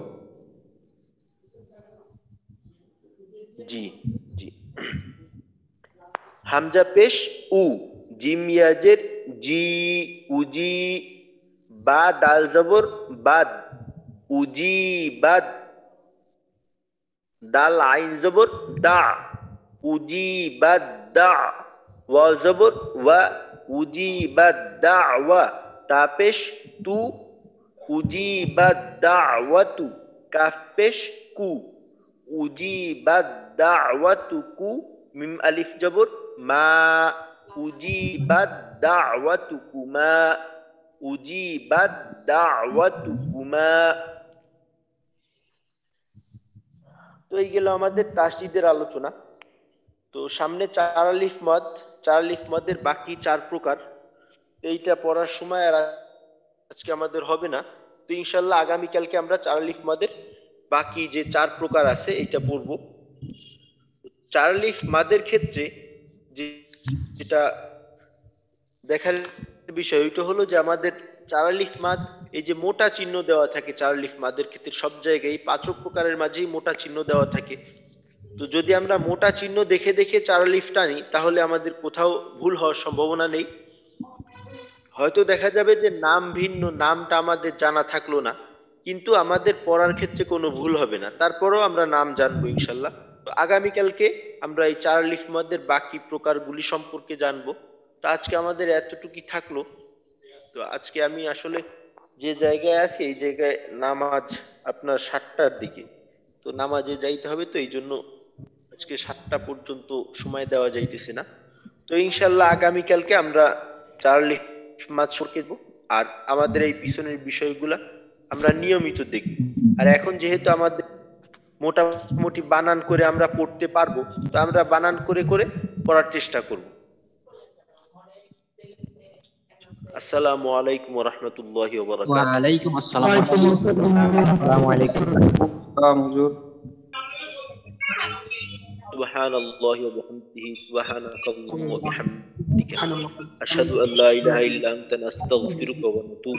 জি জি। হামজা পেশ উ, জিম ইয়াজের জি, উজি, বা দাল জবর বাদ, উজি বাদ, দাল আইন জবর দা, উজি বাদ দা, ওয়া জবর ওয়া, উজি বাদ দা ওয়া, তা পেশ তু, উজি বাদ দা ওয়া তু, কাফ পেশ কু, উজি বাদ দা ওয়া তু কু, মিম আলিফ জবর মা, উজি বাদ দা ওয়া তু কুমা, উজি বাদ দা ওয়া তু কুমা। তো এই গেল আমাদের তাসদীদের আলোচনা। তো সামনে চার আলিফ মদ, চার আলিফ মদের বাকি চার প্রকার, এইটা পড়ার সময় আর আজকে আমাদের হবে না। তো ইনশাল্লাহ আগামীকালকে আমরা চার আলিফ মদের বাকি যে চার প্রকার আছে এটা পড়বো। চার আলিফ মাদের ক্ষেত্রে যেটা দেখার বিষয় ওইটা হলো যে আমাদের চার আলিফ মাদ, এই যে মোটা চিহ্ন দেওয়া থাকে চার আলিফ মাদের ক্ষেত্রে সব জায়গায় পাঁচ প্রকারের মাঝেই মোটা চিহ্ন দেওয়া থাকে। তো যদি আমরা মোটা চিহ্ন দেখে দেখে চার আলিফ টানি তাহলে আমাদের কোথাও ভুল হওয়ার সম্ভাবনা নেই। হয়তো দেখা যাবে যে নাম ভিন্ন, নামটা আমাদের জানা থাকলো না, কিন্তু আমাদের পড়ার ক্ষেত্রে কোনো ভুল হবে না, তারপরেও আমরা নাম জানবো ইনশাল্লাহ। তো আগামীকালকে আমরা এই চার আলিফ মাদের বাকি প্রকারগুলি সম্পর্কে জানবো। তো আজকে আমাদের এতটুকুই থাকলো। তো আজকে আমি আসলে যে জায়গায় আছি এই জায়গায় নামাজ আপনার 7টার দিকে, তো নামাজে যাইতে হবে, তো এই জন্য আজকে 7টা পর্যন্ত সময় দেওয়া যাইতেছে না। তো ইনশাল্লাহ আগামীকালকে আমরা চার আলিফ মাদ সম্পর্কে দেখব, আর আমাদের এই পিছনের বিষয়গুলা আমরা নিয়মিত দেখব। আর এখন যেহেতু আমাদের মোটামুটি বানান করে আমরা পড়তে পারবো, তো আমরা বানান করে করে পড়ার চেষ্টা করব। আসসালামু আলাইকুম ওয়া রাহমাতুল্লাহি ওয়া বারাকাতুহু। ওয়া আলাইকুম আসসালাম। আসসালামু আলাইকুম। আসসালাম হুজুর। সুবহানাল্লাহি ওয়া বিহামদিহি, সুবহানাকাল্লাহুম্মা ওয়া বিহামদিকা, আশহাদু আল্লা ইলাহা ইল্লা আনতা, নাস্তাগফিরুকা ওয়া নাতুবু